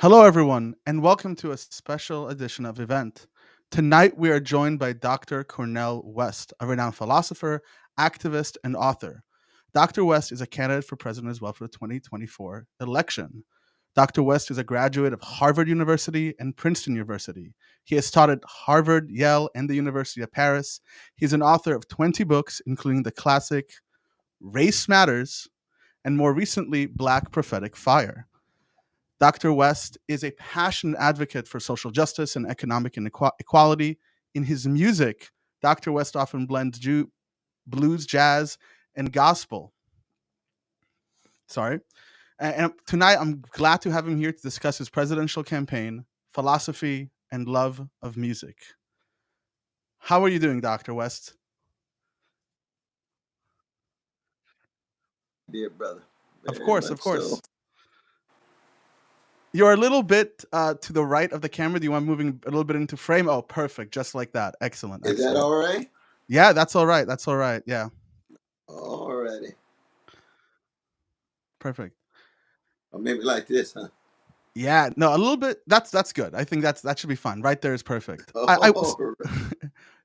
Hello, everyone, and welcome to a special edition of Event. Tonight, we are joined by Dr. Cornel West, a renowned philosopher, activist, and author. Dr. West is a candidate for president as well for the 2024 election. Dr. West is a graduate of Harvard University and Princeton University. He has taught at Harvard, Yale, and the University of Paris. He's an author of 20 books, including the classic Race Matters and more recently, Black Prophetic Fire. Dr. West is a passionate advocate for social justice and economic equality. In his music, Dr. West often blends blues, jazz, and gospel. Sorry. And tonight, I'm glad to have him here to discuss his presidential campaign, philosophy, and love of music. How are you doing, Dr. West? Dear brother, Of very course, much of so. course. You're a little bit to the right of the camera. Do you want moving a little bit into frame? Oh, perfect. Just like that. Excellent. Is that Excellent. all right? Yeah, that's all right. That's all right. Yeah, Alrighty. perfect. Or maybe like this, huh? Yeah, no, a little bit. That's good. I think that should be fun. Right there is perfect. All right.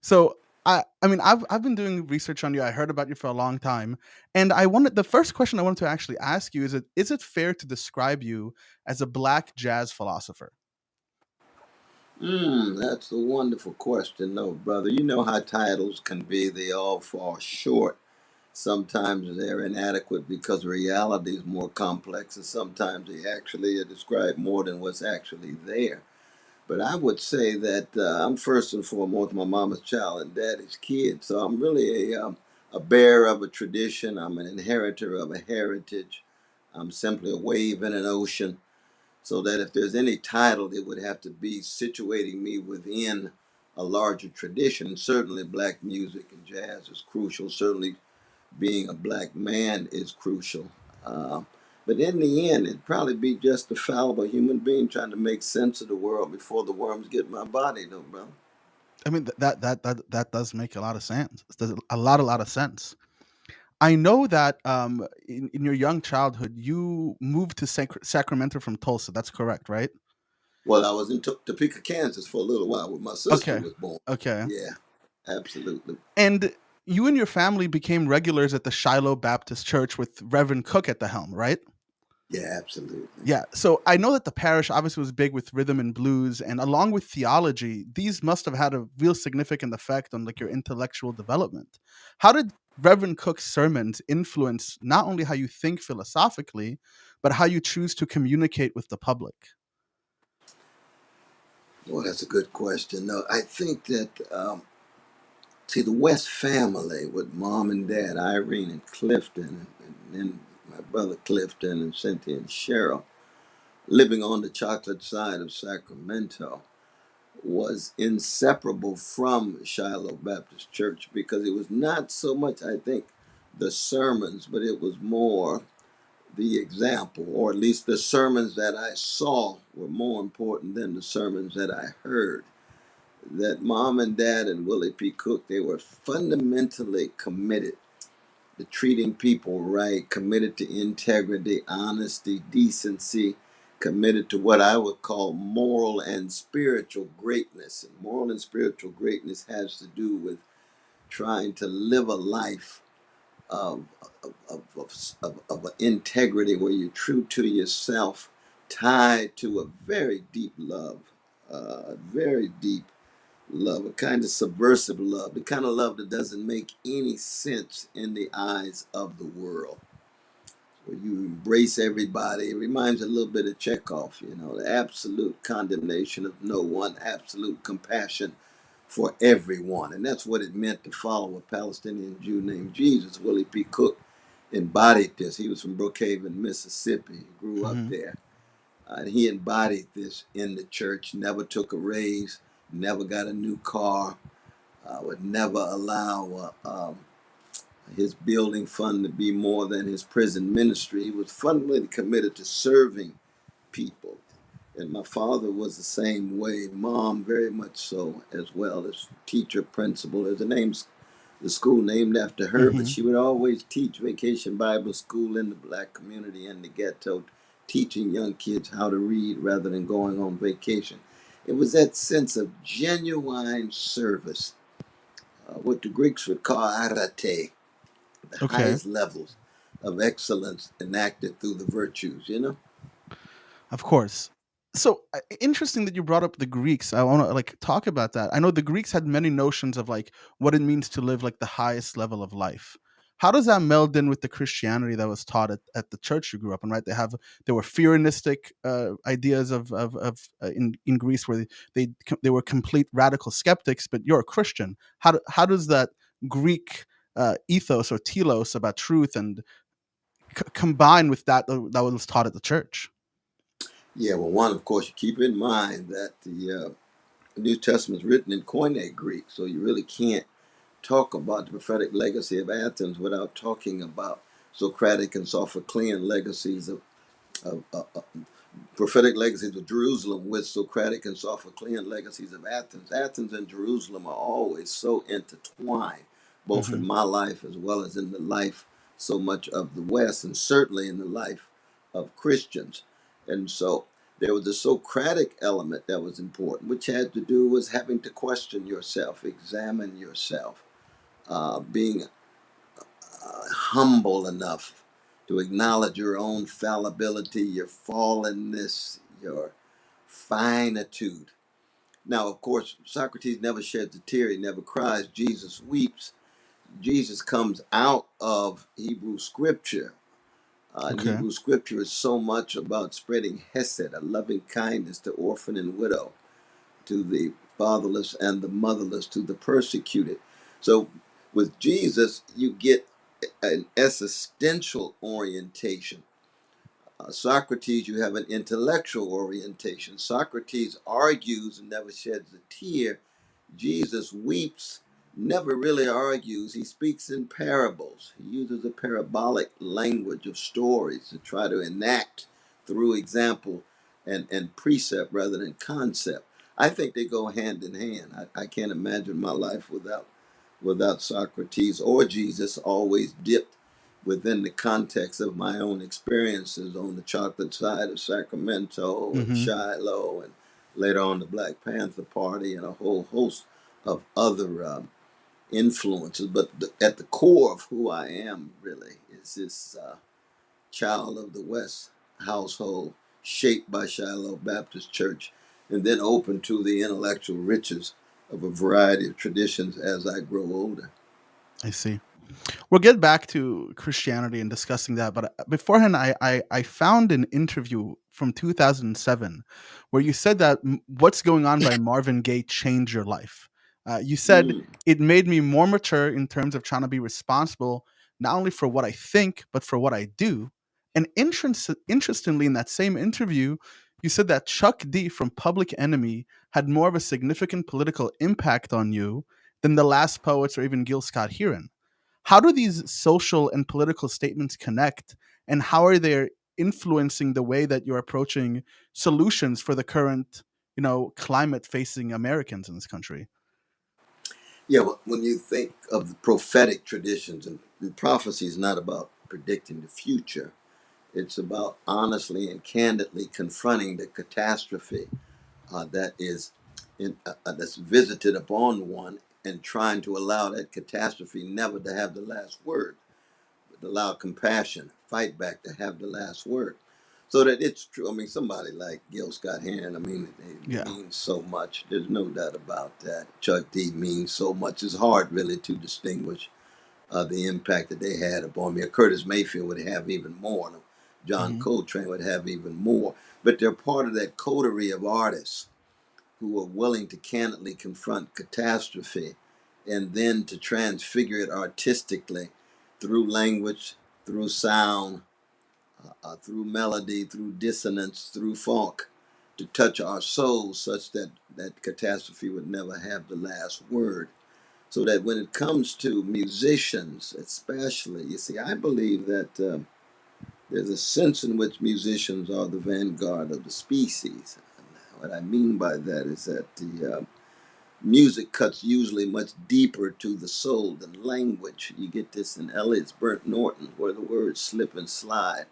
So I mean I've been doing research on you. I heard about you for a long time, and the first question I wanted to actually ask you is it fair to describe you as a black jazz philosopher? That's a wonderful question, though, brother. You know how titles can be, they all fall short. Sometimes they're inadequate because reality is more complex, and sometimes they actually describe more than what's actually there. But I would say that I'm first and foremost my mama's child and daddy's kid. So I'm really a bearer of a tradition. I'm an inheritor of a heritage. I'm simply a wave in an ocean. So that if there's any title, it would have to be situating me within a larger tradition. Certainly, black music and jazz is crucial. Certainly, being a black man is crucial. Uh, but in the end, it'd probably be just a fallible human being trying to make sense of the world before the worms get my body, though, brother. I mean that does make a lot of sense. It does a lot of sense. I know that in your young childhood you moved to Sacramento from Tulsa. That's correct, right? Well, I was in Topeka, Kansas for a little while where my sister Okay. was born. Okay. Yeah, absolutely. And you and your family became regulars at the Shiloh Baptist Church with Reverend Cook at the helm, right? Yeah, absolutely. Yeah. So I know that the parish obviously was big with rhythm and blues, and along with theology, these must have had a real significant effect on like your intellectual development. How did Reverend Cook's sermons influence not only how you think philosophically, but how you choose to communicate with the public? Well, that's a good question. No, I think that, see, the West family with mom and dad, Irene and Clifton, and then my brother Clifton and Cynthia and Cheryl, living on the chocolate side of Sacramento, was inseparable from Shiloh Baptist Church because it was not so much, I think, the sermons, but it was more the example, or at least the sermons that I saw were more important than the sermons that I heard. That mom and dad and Willie P. Cook, they were fundamentally committed to treating people right, committed to integrity, honesty, decency, committed to what I would call moral and spiritual greatness. And moral and spiritual greatness has to do with trying to live a life of, of integrity where you're true to yourself, tied to a very deep love, very deep love, a kind of subversive love, the kind of love that doesn't make any sense in the eyes of the world. Where you embrace everybody. It reminds a little bit of Chekhov, the absolute condemnation of no one, absolute compassion for everyone. And that's what it meant to follow a Palestinian Jew named Jesus. Willie P. Cook embodied this. He was from Brookhaven, Mississippi. He grew up Hmm. there. And he embodied this in the church, never took a raise, never got a new car, would never allow his building fund to be more than his prison ministry. He was fundamentally committed to serving people. And my father was the same way. Mom, very much so, as well as teacher, principal. There's the school named after her, but Hmm. she would always teach Vacation Bible School in the black community in the ghetto, teaching young kids how to read rather than going on vacation. It was that sense of genuine service, what the Greeks would call arete, the Okay. highest levels of excellence enacted through the virtues. Of course. So interesting that you brought up the Greeks. I want to like talk about that. I know the Greeks had many notions of like what it means to live like the highest level of life. How does that meld in with the Christianity that was taught at the church you grew up in? Right, there were fearistic ideas of in Greece where they were complete radical skeptics. But you're a Christian. How does that Greek ethos or telos about truth and combine with that was taught at the church? Yeah, well, one, of course, you keep in mind that the New Testament is written in Koine Greek, so you really can't talk about the prophetic legacy of Athens without talking about Socratic and Sophoclean legacies of prophetic legacies of Jerusalem with Socratic and Sophoclean legacies of Athens. Athens and Jerusalem are always so intertwined, both in Hmm. my life as well as in the life so much of the West, and certainly in the life of Christians. And so there was a Socratic element that was important, which had to do with having to question yourself, examine yourself, being humble enough to acknowledge your own fallibility, your fallenness, your finitude. Now, of course, Socrates never sheds a tear, he never cries. Jesus weeps. Jesus comes out of Hebrew scripture. And Okay. Hebrew scripture is so much about spreading hesed, a loving kindness to orphan and widow, to the fatherless and the motherless, to the persecuted. So with Jesus, you get an existential orientation. Socrates, you have an intellectual orientation. Socrates argues and never sheds a tear. Jesus weeps, never really argues. He speaks in parables. He uses a parabolic language of stories to try to enact through example and precept rather than concept. I think they go hand in hand. I can't imagine my life without Socrates or Jesus, always dipped within the context of my own experiences on the chocolate side of Sacramento and Hmm. Shiloh, and later on the Black Panther Party, and a whole host of other influences. But at the core of who I am really is this child of the West household, shaped by Shiloh Baptist Church, and then open to the intellectual riches of a variety of traditions as I grow older. I see. We'll get back to Christianity and discussing that, but beforehand, I found an interview from 2007 where you said that "What's Going On" by Marvin Gaye changed your life. You said Mm. it made me more mature in terms of trying to be responsible not only for what I think but for what I do. And interestingly, in that same interview, you said that Chuck D from Public Enemy had more of a significant political impact on you than the Last Poets or even Gil Scott Heron. How do these social and political statements connect, and how are they influencing the way that you're approaching solutions for the current, climate facing Americans in this country? Yeah, well, when you think of the prophetic traditions, and prophecy is not about predicting the future, it's about honestly and candidly confronting the catastrophe that is that's visited upon one, and trying to allow that catastrophe never to have the last word, but allow compassion, fight back to have the last word. So that it's true. I mean, somebody like Gil Scott Heron, I mean, it Yeah. means so much. There's no doubt about that. Chuck D means so much. It's hard, really, to distinguish the impact that they had upon me. Curtis Mayfield would have even more. John Hmm. Coltrane would have even more. But they're part of that coterie of artists who are willing to candidly confront catastrophe and then to transfigure it artistically through language, through sound, through melody, through dissonance, through funk, to touch our souls such that that catastrophe would never have the last word. So that when it comes to musicians, especially, you see, I believe that there's a sense in which musicians are the vanguard of the species. What I mean by that is that the music cuts usually much deeper to the soul than language. You get this in Elliot's Burnt Norton, where the words slip and slide,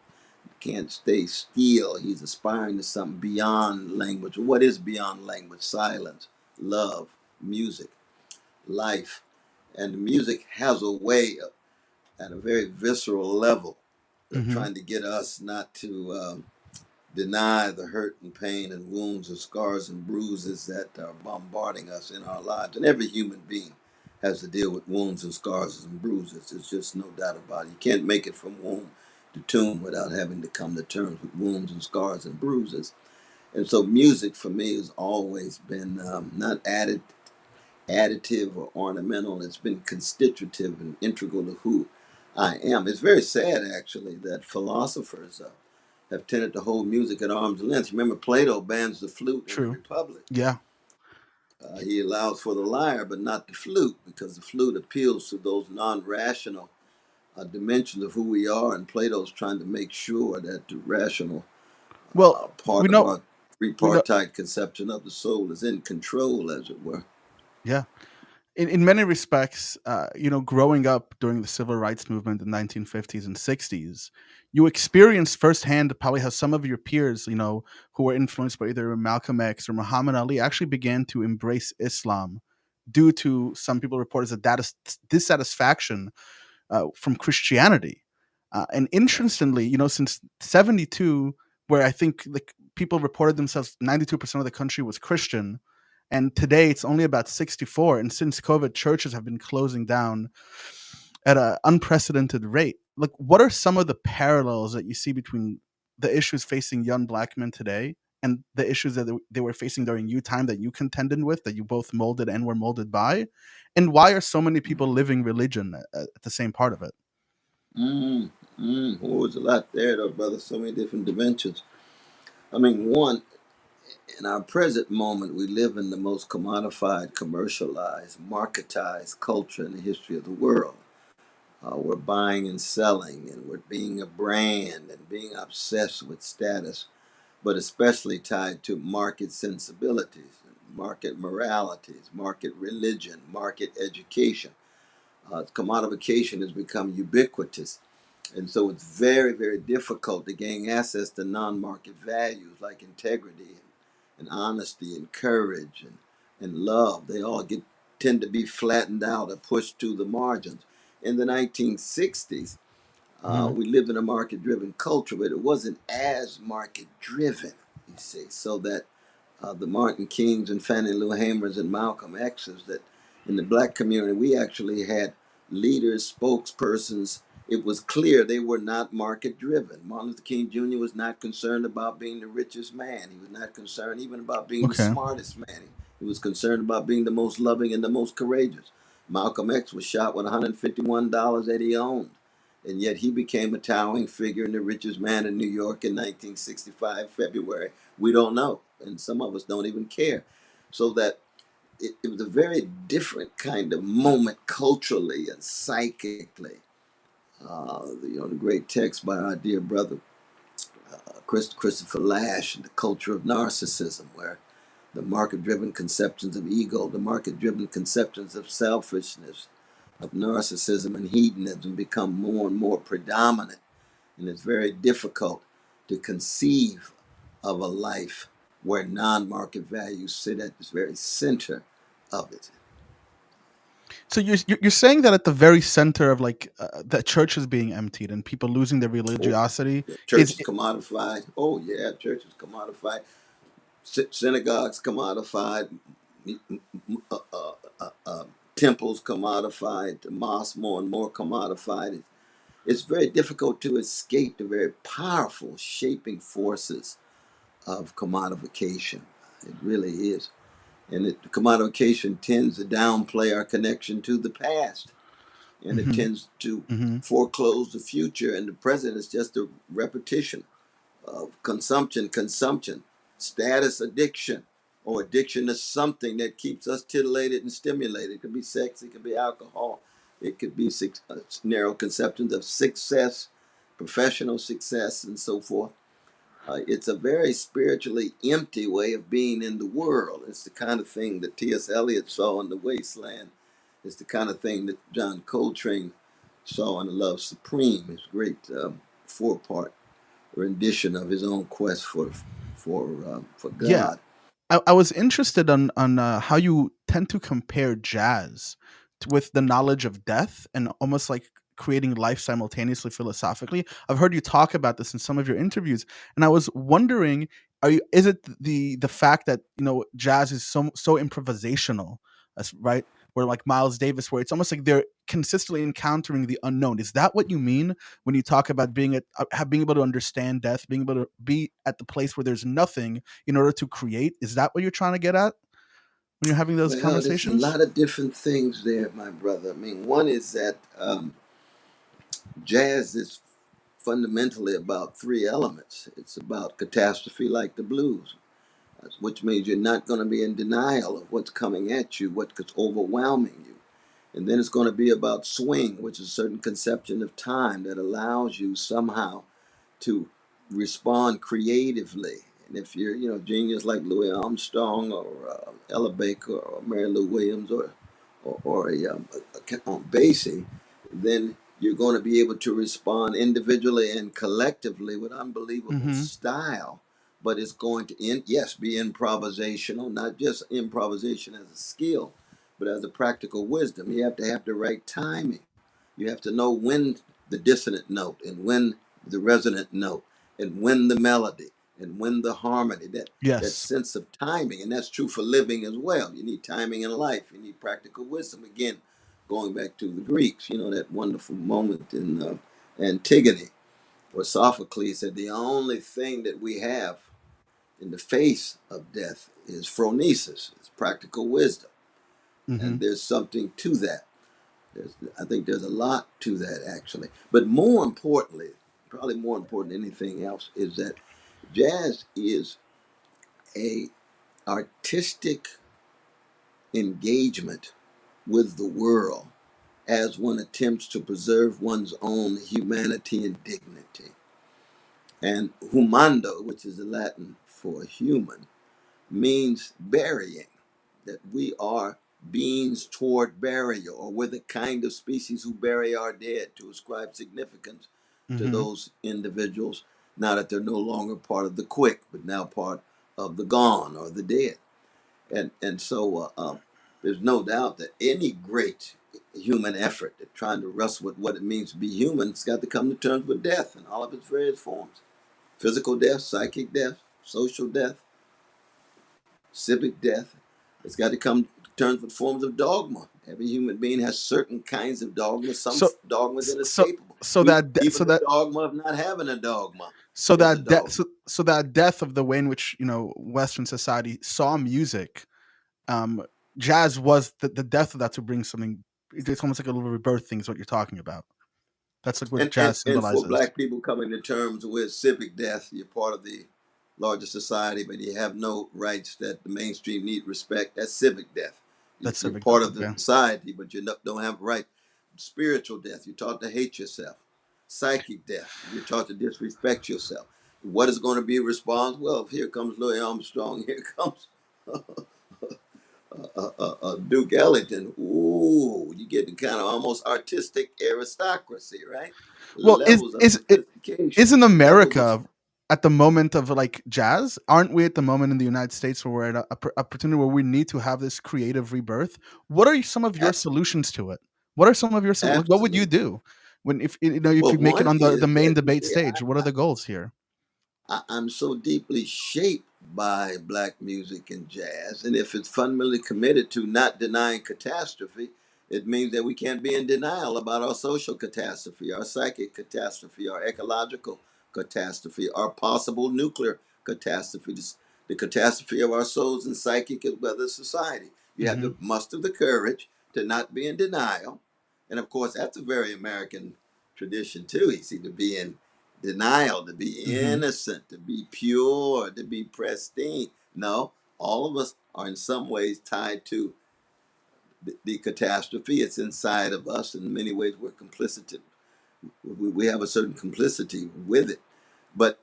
can't stay still. He's aspiring to something beyond language. What is beyond language? Silence, love, music, life. And the music has a way of, at a very visceral level of Hmm. trying to get us not to deny the hurt and pain and wounds and scars and bruises that are bombarding us in our lives. And every human being has to deal with wounds and scars and bruises. There's just no doubt about it. You can't make it from womb to tomb without having to come to terms with wounds and scars and bruises. And so music for me has always been not additive or ornamental. It's been constitutive and integral to who I am. It's very sad, actually, that philosophers have tended to hold music at arm's length. Remember, Plato bans the flute in the True. Republic. Yeah. He allows for the lyre, but not the flute, because the flute appeals to those non-rational dimensions of who we are, and Plato's trying to make sure that the rational Well, we part of know. our We know. tripartite conception of the soul is in control, as it were. Yeah. In many respects, growing up during the civil rights movement in the 1950s and 60s, you experienced firsthand probably how some of your peers, who were influenced by either Malcolm X or Muhammad Ali, actually began to embrace Islam due to some people report as a dissatisfaction from Christianity. And interestingly, since 72, where I think like people reported themselves, 92% of the country was Christian, and today it's only about 64. And since COVID, churches have been closing down at an unprecedented rate. Like, what are some of the parallels that you see between the issues facing young black men today and the issues that they were facing during your time that you contended with, that you both molded and were molded by? And why are so many people living religion at the same part of it? Mm, Oh, there's a lot there, though, brother. So many different dimensions. I mean, one, in our present moment, we live in the most commodified, commercialized, marketized culture in the history of the world. We're buying and selling, and we're being a brand and being obsessed with status, but especially tied to market sensibilities, market moralities, market religion, market education. Commodification has become ubiquitous. And so it's very, very difficult to gain access to non market values like integrity and honesty and courage and love. They all tend to be flattened out or pushed to the margins. In the 1960s, Mhm. we lived in a market driven culture, but it wasn't as market driven, you see. So that the Martin Kings and Fannie Lou Hamers and Malcolm X's, that in the black community, we actually had leaders, spokespersons. It was clear they were not market driven. Martin Luther King Jr. was not concerned about being the richest man. He was not concerned even about being the Okay. smartest man. He was concerned about being the most loving and the most courageous. Malcolm X was shot with $151 that he owned. And yet he became a towering figure and the richest man in New York in 1965, February. We don't know. And some of us don't even care. So that it was a very different kind of moment culturally and psychically. The great text by our dear brother Christopher Lash, The Culture of Narcissism, where the market-driven conceptions of ego, the market-driven conceptions of selfishness, of narcissism and hedonism become more and more predominant. And it's very difficult to conceive of a life where non-market values sit at the very center of it. So you're saying that at the very center of like the church is being emptied and people losing their Oh, religiosity the is church is commodified. Oh yeah, church is commodified. Synagogues commodified. Uh, uh, Temples commodified. Mosques more and more commodified. It's very difficult to escape the very powerful shaping forces of commodification. It really is. And commodification tends to downplay our connection to the past, and it hmm tends to hmm foreclose the future. And the present is just a repetition of consumption, status addiction, or addiction to something that keeps us titillated and stimulated. It could be sex, it could be alcohol, it could be narrow conceptions of success, professional success, and so forth. It's a very spiritually empty way of being in the world. It's the kind of thing that T.S. Eliot saw in The Wasteland. It's the kind of thing that John Coltrane saw in The Love Supreme, his great four-part rendition of his own quest for Yeah, God. I was interested on how you tend to compare jazz with the knowledge of death and almost like creating life simultaneously philosophically. I've heard you talk about this in some of your interviews, and I was wondering, is it the fact that jazz is so improvisational, as right, where like Miles Davis, where it's almost like they're consistently encountering the unknown. Is that what you mean when you talk about being able to understand death, being able to be at the place where there's nothing in order to create? Is that what you're trying to get at when you're having those Well, there's a conversations? lot of different things there, my brother. I mean, one is that jazz is fundamentally about three elements. It's about catastrophe, like the blues, which means you're not going to be in denial of what's coming at you, what's overwhelming you. And then it's going to be about swing, which is a certain conception of time that allows you somehow to respond creatively. And if you're, genius like Louis Armstrong or Ella Baker or Mary Lou Williams or Basie, then you're going to be able to respond individually and collectively with unbelievable Mm-hmm. style. But it's going to, yes, be improvisational, not just improvisation as a skill, but as a practical wisdom. You have to have the right timing. You have to know when the dissonant note and when the resonant note and when the melody and when the harmony, that Yes. sense of timing. And that's true for living as well. You need timing in life. You need practical wisdom. Again, going back to the Greeks, that wonderful moment in Antigone where Sophocles said the only thing that we have in the face of death is phronesis, it's practical wisdom. Mm-hmm. And there's something to that. I think there's a lot to that actually. But more importantly, probably more important than anything else, is that jazz is a artistic engagement with the world as one attempts to preserve one's own humanity and dignity. And humando, which is the Latin for human, means burying, that we are beings toward burial, or we're the kind of species who bury our dead to ascribe significance to Mm-hmm. those individuals, now that they're no longer part of the quick, but now part of the gone or the dead. And so there's no doubt that any great human effort at trying to wrestle with what it means to be human has got to come to terms with death in all of its various forms: physical death, psychic death, social death, civic death. It's got to come to terms with forms of dogma. Every human being has certain kinds of dogma, some So dogmas so inescapable. so that de- Even the dogma of not having a dogma is a dogma. so that death of the way in which Western society saw music, um, jazz was the death of that to bring something. It's almost like a little rebirth thing. Is what you're talking about. That's like what And jazz for symbolizes. black people coming to terms with civic death, you're part of the larger society, but you have no rights that the mainstream need respect. That's civic death. That's You're civic part death. of the Okay. society, but you don't have right. Spiritual death, you're taught to hate yourself. Psychic death, you're taught to disrespect yourself. What is going to be a response? Well, here comes Louis Armstrong. Here comes Duke Ellington. Ooh, you get the kind of almost artistic aristocracy, right? Well, Levels of sophistication, isn't levels of. America at the moment of like jazz? Aren't we at the moment in the United States where we're at a opportunity where we need to have this creative rebirth? What are some of your Absolutely, solutions to it? What are some of your like, what would you absolutely. do when if Well, you make it one on the is main that debate stage? What are the goals here? I'm so deeply shaped by black music and jazz, and if it's fundamentally committed to not denying catastrophe, it means that we can't be in denial about our social catastrophe, our psychic catastrophe, our ecological catastrophe, our possible nuclear catastrophe, the catastrophe of our souls and psychic as well as society. You have Hmm. to muster the courage to not be in denial, and of course that's a very American tradition too. You see, to be in denial, to be Hmm. innocent, to be pure, to be pristine. No, all of us are in some ways tied to the catastrophe. It's inside of us. In many ways, we're complicit. We have a certain complicity with it. But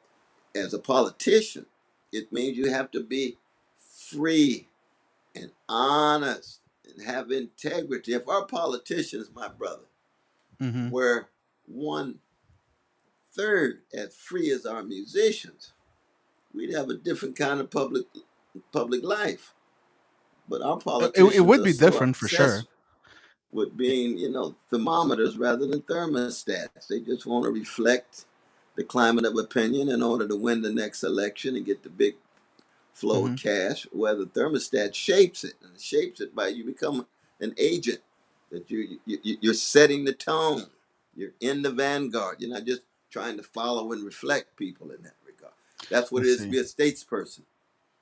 as a politician, it means you have to be free and honest and have integrity. If our politicians, my brother, Hmm. were one third as free as our musicians, we'd have a different kind of public life. But our It politicians would are be so different for sure. obsessed with being, thermometers rather than thermostats. They just want to reflect the climate of opinion in order to win the next election and get the big flow of Hmm. cash, where the thermostat shapes it, and it shapes it by you become an agent, that you're setting the tone. You're in the vanguard. You're not just trying to follow and reflect people in that regard. That's I what it is to see. be a statesperson,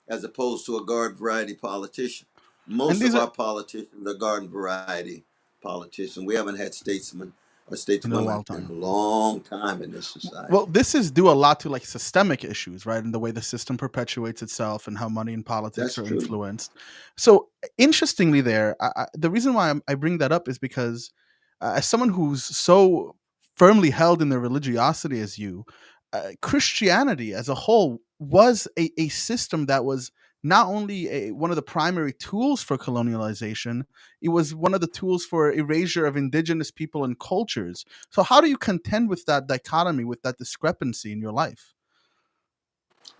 as opposed to a garden variety politician. And Most these of are our politicians are garden variety politicians. We haven't had statesmen or in a stateswomen wild in a time. long time in this Well, society. this is due a lot to like systemic issues, right? And the way the system perpetuates itself and how money and politics That's are true. influenced. So, interestingly, the reason why I bring that up is because, as someone who's so firmly held in their religiosity as you, Christianity as a whole was a system that was not only one of the primary tools for colonialization, it was one of the tools for erasure of indigenous people and cultures. So how do you contend with that dichotomy, with that discrepancy in your life?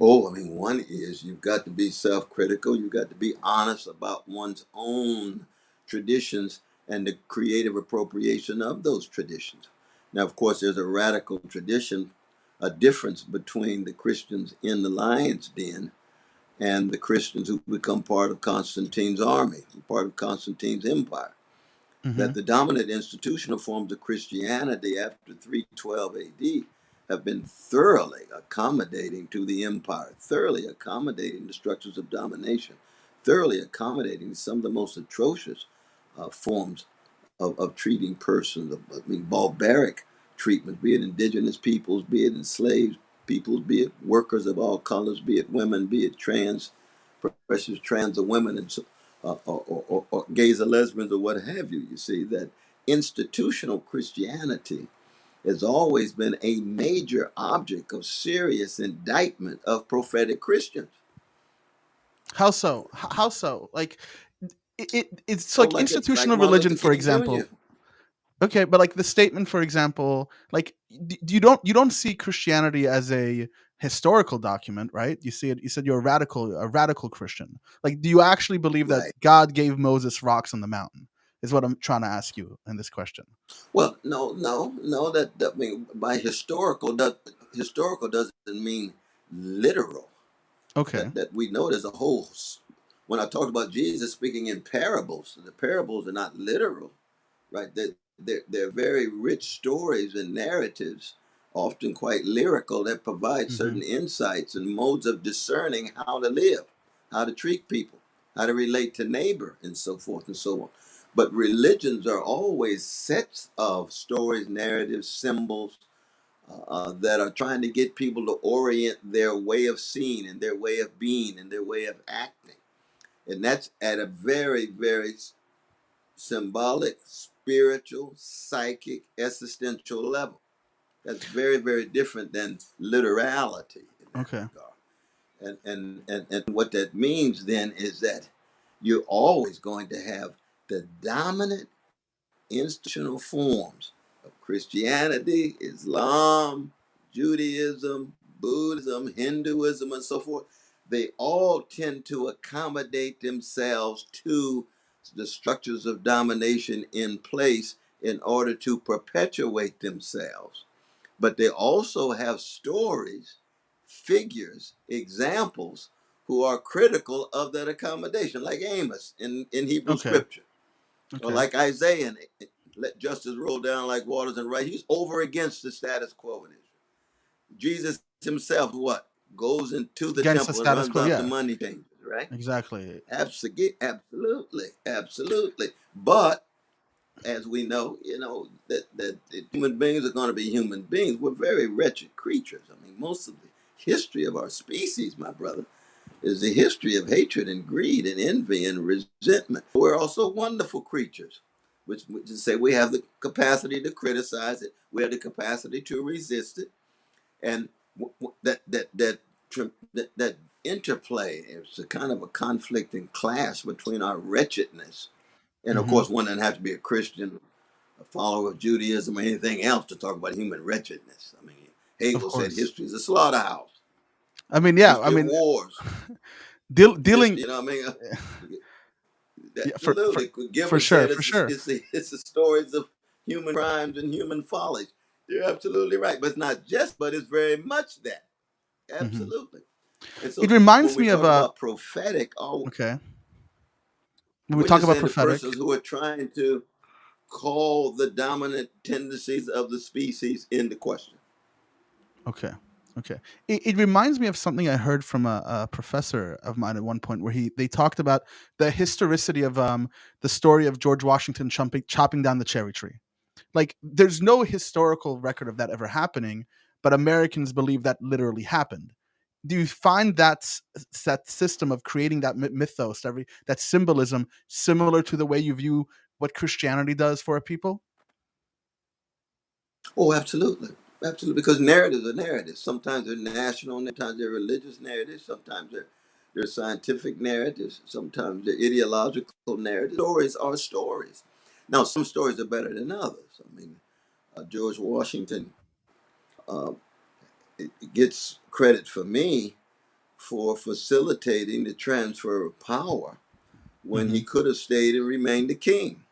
Oh, I mean, one is you've got to be self critical. You've got to be honest about one's own traditions and the creative appropriation of those traditions. Now, of course, there's a radical tradition, a difference between the Christians in the lion's den and the Christians who become part of Constantine's army, part of Constantine's empire. Hmm. That the dominant institutional forms of Christianity after 312 AD have been thoroughly accommodating to the empire, thoroughly accommodating the structures of domination, thoroughly accommodating some of the most atrocious forms of treating persons, barbaric treatment, be it indigenous peoples, be it enslaved peoples, be it workers of all colors, be it women, be it trans, precious trans or women, and so, or gays or lesbians or what have you. You see that institutional Christianity has always been a major object of serious indictment of prophetic Christians. How so? How so? Like it's Oh, like like institutional Martin religion, Luther for King Jr. example. Okay, but like the statement, for example, like you don't see Christianity as a historical document, right? You see it. You said you're a radical Christian. Like, do you actually believe that Right. God gave Moses rocks on the mountain? Is what I'm trying to ask you in this question. Well, no, no, no. That I mean, by historical, that historical doesn't mean literal. Okay. That we know there's a whole. When I talked about Jesus speaking in parables, the parables are not literal, right? They're very rich stories and narratives, often quite lyrical, that provide Hmm. certain insights and modes of discerning how to live, how to treat people, how to relate to neighbor, and so forth and so on. But religions are always sets of stories, narratives, symbols that are trying to get people to orient their way of seeing and their way of being and their way of acting. And that's at a very, very symbolic, spiritual, psychic, existential level. That's very, very different than literality in that Okay. regard. And what that means then is that you're always going to have the dominant institutional forms of Christianity, Islam, Judaism, Buddhism, Hinduism, and so forth. They all tend to accommodate themselves to the structures of domination in place in order to perpetuate themselves. But they also have stories, figures, examples who are critical of that accommodation, like Amos in Hebrew Okay. scripture, or Okay. like Isaiah, and let justice roll down like waters and right. He's over against the status quo in Israel. Jesus himself, what? Goes into the Against the temple and status runs quo. off the Yeah. money changers, right? Exactly. Absolutely, absolutely, absolutely. But as we know, that human beings are going to be human beings. We're very wretched creatures. I mean, most of the history of our species, my brother, is the history of hatred and greed and envy and resentment. We're also wonderful creatures, which is to say we have the capacity to criticize it, we have the capacity to resist it, and that interplay is a kind of a conflict and clash between our wretchedness, and of Hmm. course one doesn't have to be a Christian, a follower of Judaism or anything else to talk about human wretchedness. I mean, Of Hegel said course. history is a slaughterhouse. I mean, yeah. I History of mean, wars. dealing. History, you know what I mean? Yeah, Absolutely. for Gibbon sure, said for sure. it's the stories of human crimes and human follies. You're absolutely right. But it's not just, but it's very much that. Hmm. Absolutely. And It so when reminds we me of talk a. about prophetic, Okay, when we we're talk just about saying the prophetic. persons who are trying to call the dominant tendencies of the species into question. Okay. Okay. It reminds me of something I heard from a professor of mine at one point, where they talked about the historicity of the story of George Washington chopping down the cherry tree. Like, there's no historical record of that ever happening, but Americans believe that literally happened. Do you find that system of creating that mythos, that symbolism, similar to the way you view what Christianity does for a people? Oh, absolutely. Absolutely. Because narratives are narratives. Sometimes they're national, sometimes they're religious narratives, sometimes they're scientific narratives, sometimes they're ideological narratives. Stories are stories. Now, some stories are better than others. I mean, George Washington uh, it gets credit for me for facilitating the transfer of power when Hmm. he could have stayed and remained the king.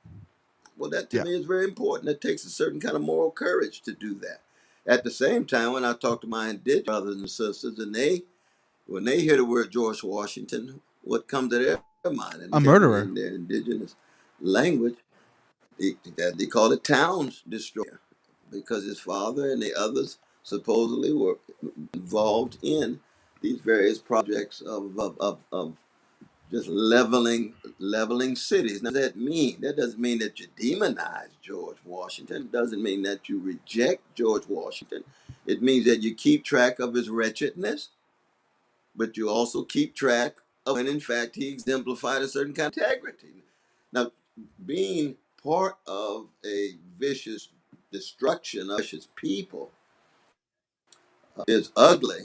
Well, that to Yeah, me is very important. It takes a certain kind of moral courage to do that. At the same time, when I talk to my indigenous brothers and sisters, and when they hear the word George Washington, what comes to their mind, and a they say murderer. in their indigenous language, they call it towns destroyer, because his father and the others supposedly were involved in these various projects of just leveling cities. Now, what does that mean? That doesn't mean that you demonize George Washington. It doesn't mean that you reject George Washington. It means that you keep track of his wretchedness, but you also keep track of when in fact he exemplified a certain kind of integrity. Now, being part of a vicious destruction of vicious people is ugly.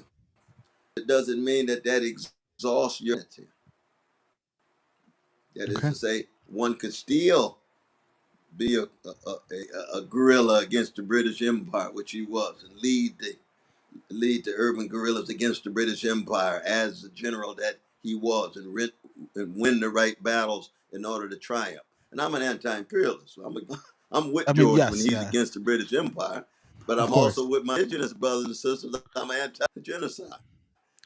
It doesn't mean that exhausts your humanity. That is Okay. to say, one could still be a guerrilla against the British Empire, which he was, and lead the urban guerrillas against the British Empire as the general that he was, and win the right battles in order to triumph. And I'm an anti-imperialist. So I'm with I mean, George when yes, he's yeah, against the British Empire, but of I'm course. also with my indigenous brothers and sisters. I'm anti-genocide.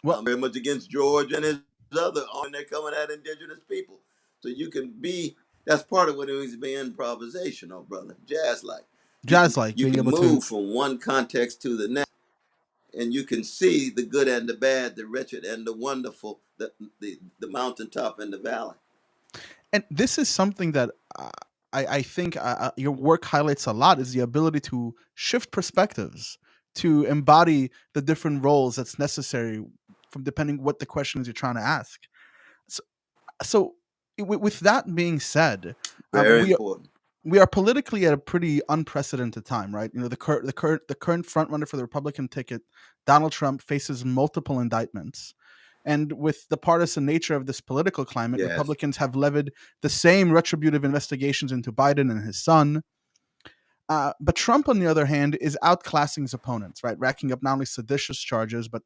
Well, I'm very much against George and his other when they're coming at indigenous people. So you can be that's part of what it means to be improvisational, brother. Jazz like. jazz, like You being can able to. move from one context to the next, and you can see the good and the bad, the wretched and the wonderful, the mountaintop and the valley. And this is something that I think your work highlights a lot, is the ability to shift perspectives, to embody the different roles that's necessary from depending what the questions you're trying to ask. So, so with that being said, Very we important. we are politically at a pretty unprecedented time, right? You know, the current front runner for the Republican ticket, Donald Trump, faces multiple indictments. And with the partisan nature of this political climate, Yes. Republicans have levied the same retributive investigations into Biden and his son. But Trump, on the other hand, is outclassing his opponents, right? Racking up not only seditious charges, but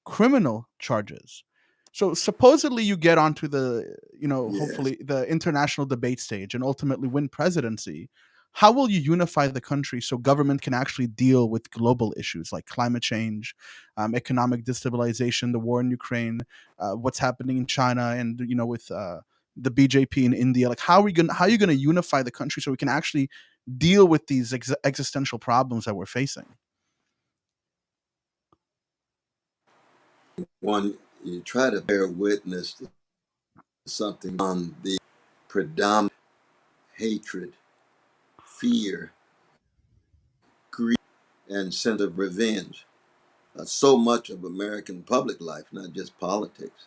criminal charges. So supposedly you get onto Yes. hopefully the international debate stage and ultimately win presidency. How will you unify the country so government can actually deal with global issues like climate change, economic destabilization, the war in Ukraine, what's happening in China, and with the BJP in India? Like, how are you going to unify the country so we can actually deal with these existential problems that we're facing? One, you try to bear witness to something on the predominant hatred, fear, greed, and sense of revenge. So much of American public life, not just politics,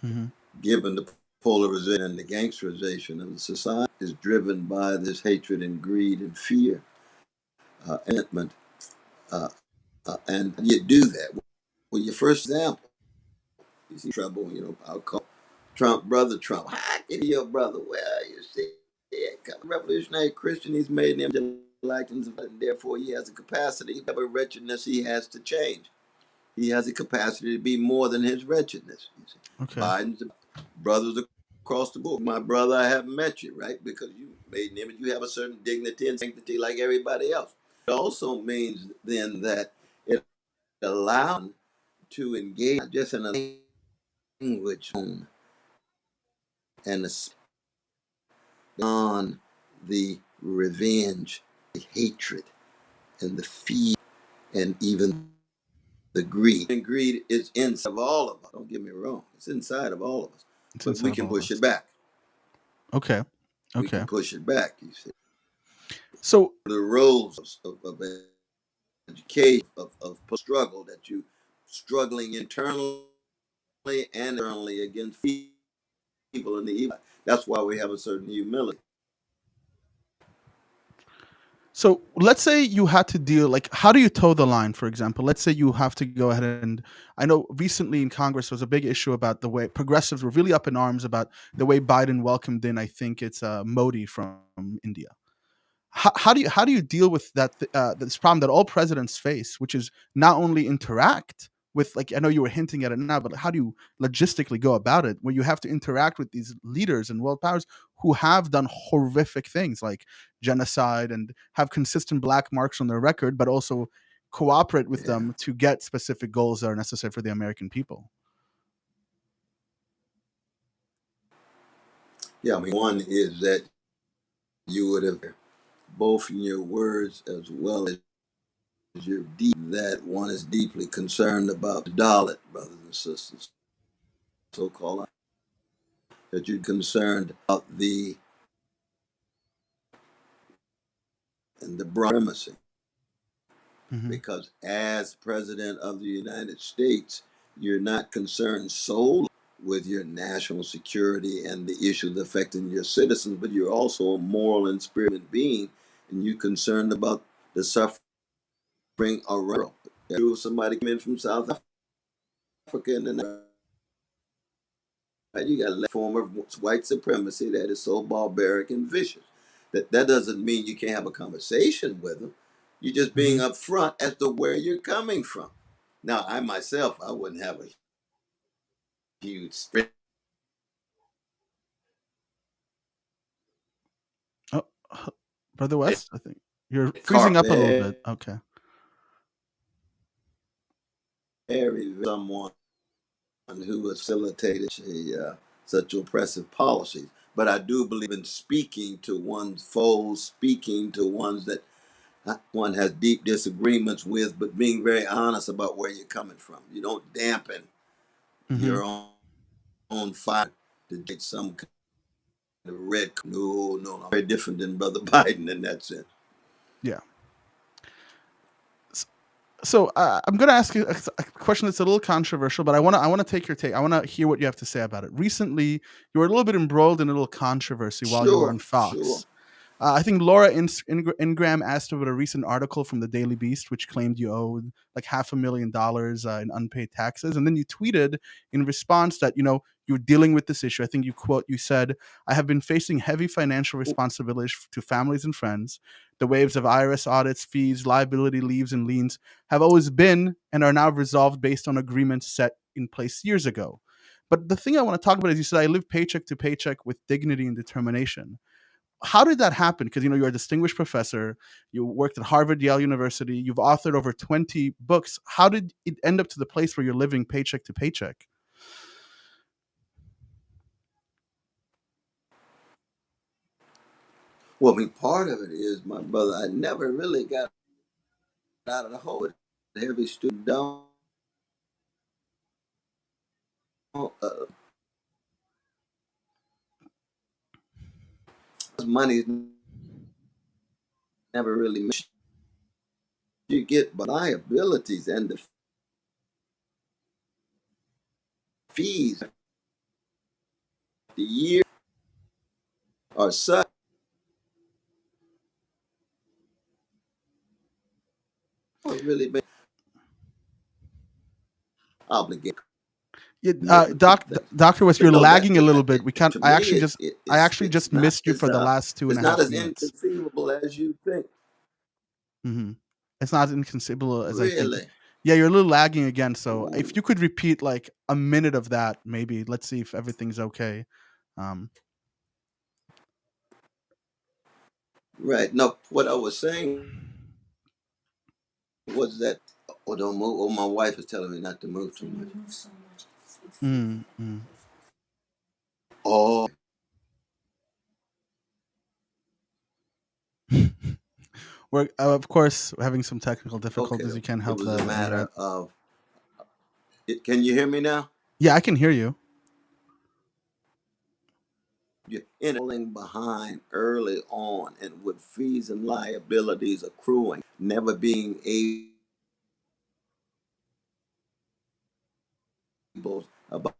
Hmm. given the polarization and the gangsterization of the society, is driven by this hatred and greed and fear and resentment. Uh, and you do that. Well, your first example, you see trouble, I'll call Trump brother Trump. How can your brother? Well, you see, revolutionary Christian, he's made him. actions, and therefore he has a capacity, whatever wretchedness he has to change. He has a capacity to be more than his wretchedness. You see. Okay. Biden's brothers across the board. My brother, I haven't met you, right? Because you made an image, you have a certain dignity and sanctity like everybody else. It also means then that it allows him to engage not just in a language and on the revenge, the hatred, and the fear, and even the greed. And greed is inside of all of us. Don't get me wrong. It's inside of all of us. It's But inside we of can all of push it us. back. Okay. We Okay. can push it back, you see. So The roles of education, of struggle, that you struggling internally and externally against evil and the evil. That's why we have a certain humility. So let's say you had to deal, like, how do you toe the line, for example? Let's say you have to go ahead and, I know recently in Congress there was a big issue about the way progressives were really up in arms about the way Biden welcomed in, I think it's Modi from India. How do you deal with this problem that all presidents face, which is not only interact with, like, I know you were hinting at it now, but how do you logistically go about it where you have to interact with these leaders and world powers who have done horrific things like genocide and have consistent black marks on their record, but also cooperate with Yeah. them to get specific goals that are necessary for the American people? Yeah, I mean, one is that you would have both in your words as well as your deed that one is deeply concerned about the Dalit brothers and sisters, so called, that you're concerned about the and the supremacy. Hmm. Because as president of the United States, you're not concerned solely with your national security and the issues affecting your citizens, but you're also a moral and spiritual being, and you're concerned about the suffering around. If somebody came in from South Africa and then you got a form of white supremacy that is so barbaric and vicious. That doesn't mean you can't have a conversation with them. You're just being Hmm. upfront as to where you're coming from. Now, I myself, I wouldn't have a huge spread. Oh, Brother West, I think you're freezing up a little bit. Okay. Someone who facilitated such oppressive policies. But I do believe in speaking to one's foes, speaking to ones that one has deep disagreements with, but being very honest about where you're coming from. You don't dampen Hmm. your own fire to get some kind of red. No, no, no. Very different than Brother Biden in that sense. Yeah. So I'm going to ask you a question that's a little controversial, but I want to take your take. I want to hear what you have to say about it. Recently, you were a little bit embroiled in a little controversy while you were Sure, on sure. Fox. I think Laura Ingram asked about a recent article from the Daily Beast, which claimed you owed like $500,000 in unpaid taxes, and then you tweeted in response that you're dealing with this issue. I think you said, "I have been facing heavy financial responsibilities to families and friends. The waves of IRS audits, fees, liability leaves, and liens have always been and are now resolved based on agreements set in place years ago." But the thing I want to talk about is you said, "I live paycheck to paycheck with dignity and determination." How did that happen? Because you're a distinguished professor, you worked at Harvard, Yale University, you've authored over 20 books. How did it end up to the place where you're living paycheck to paycheck? Well, I mean, part of it is, my brother, I never really got out of the hole. Heavy student down. Money never really you get liabilities and the fees the year are such really been obligated Yeah, commitment to things. Dr. West, But you're no, lagging a little bit. We can't. to I me actually just, I actually it's just not missed you for the last two and it's a not half as minutes. inconceivable as you think. Hmm. It's not inconceivable as I think. Really? Yeah, you're a little lagging again. So if Ooh. you could repeat like a minute of that, maybe let's see if everything's okay. Um, Right. No, what I was saying was that, oh, don't move. Oh, my wife is telling me not to move too much. mm, mm. Oh, We're of course having some technical okay. difficulties. You can't It help was a the internet. matter of. Can you hear me now? Yeah, I can hear you. You're falling behind early on, and with fees and liabilities accruing, never being able about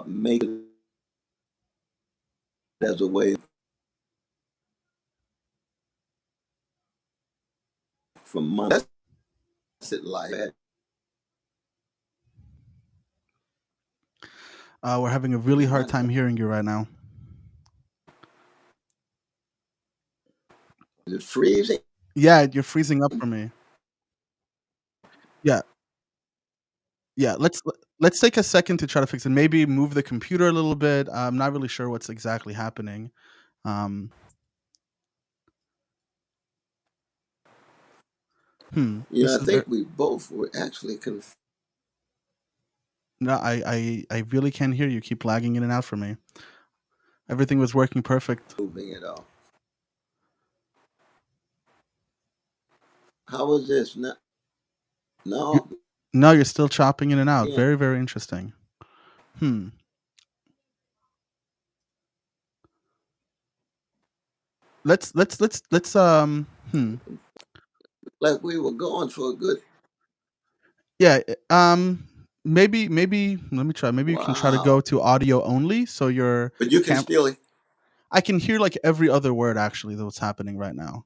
making it as a way from money. That's it, life. We're having a really It's hard not time hearing you right now. is it freezing. Yeah, you're freezing up for me. Yeah, yeah. Let's take a second to try to fix it. Maybe move the computer a little bit. I'm not really sure what's exactly happening. Um, Yeah, this I is very. think we both were actually No, I really can't hear you. Keep lagging in and out for me. Everything was working perfect. moving it off. How was this? No, You, no, no, you're still chopping in and out. again. Very, very interesting. Hmm. Let's. Like we were going for a good. Yeah. Maybe let me try. Maybe you can try to go Wow. to audio only, so your But you can cam. still. I can hear like every other word actually that's happening right now.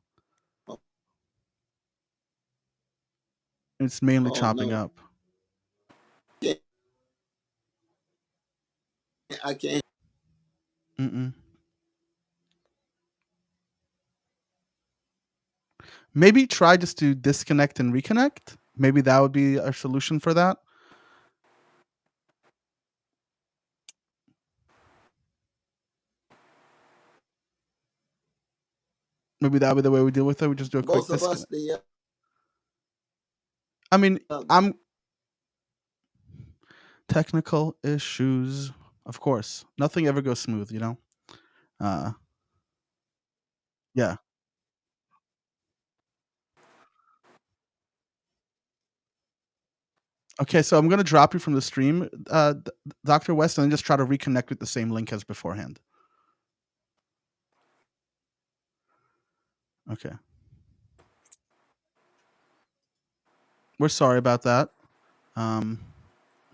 It's mainly Oh chopping no, up. can't, I can't. Mm-mm. Maybe try just to disconnect and reconnect. Maybe that would be a solution for that. Maybe that would be the way we deal with it. We just do a quick Both of us, disconnect. the I mean, uh, I'm technical issues, of course. Nothing ever goes smooth, you know. Uh, yeah. Okay, so I'm gonna drop you from the stream, Doctor West, and then just try to reconnect with the same link as beforehand. Okay. We're sorry about that. Um,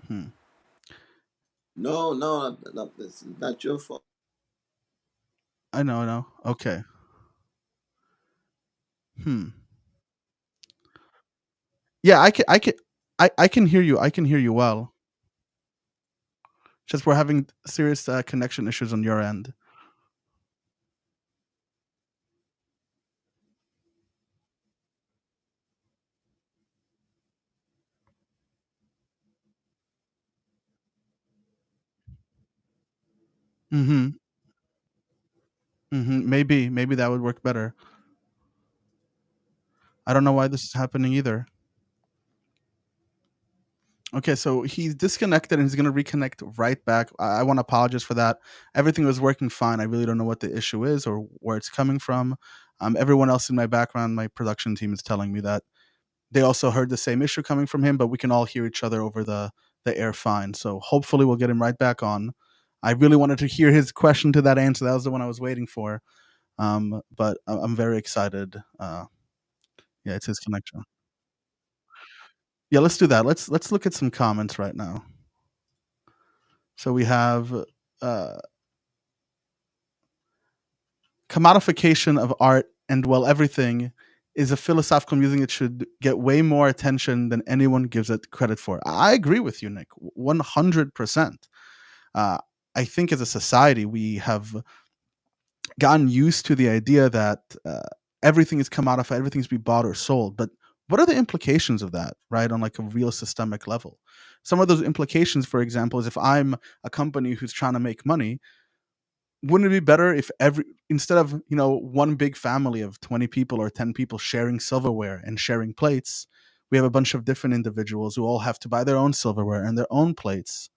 hmm. no, no, no, this is not your fault. I know, I know. Okay. Hmm. Yeah, I can hear you. I can hear you well. Just we're having serious connection issues on your end. Mm-hmm. Mm-hmm. Maybe that would work better. I don't know why this is happening either. Okay, so he's disconnected and he's gonna reconnect right back. I want to apologize for that. Everything was working fine. I really don't know what the issue is or where it's coming from. Everyone else in my background, my production team is telling me that they also heard the same issue coming from him, but we can all hear each other over the air fine. So hopefully we'll get him right back on. I really wanted to hear his question to that answer. That was the one I was waiting for. But I'm very excited. Yeah, it's his connection. Yeah, let's do that. Let's look at some comments right now. So we have uh, commodification of art and well everything is a philosophical musing that should get way more attention than anyone gives it credit for. I agree with you, Nick, 100%. Uh, I think as a society we have gotten used to the idea that everything is commodified, everything's to be bought or sold. But what are the implications of that, right? On like a real systemic level. Some of those implications, for example, is if I'm a company who's trying to make money, wouldn't it be better if every instead of one big family of 20 people or 10 people sharing silverware and sharing plates, we have a bunch of different individuals who all have to buy their own silverware and their own plates.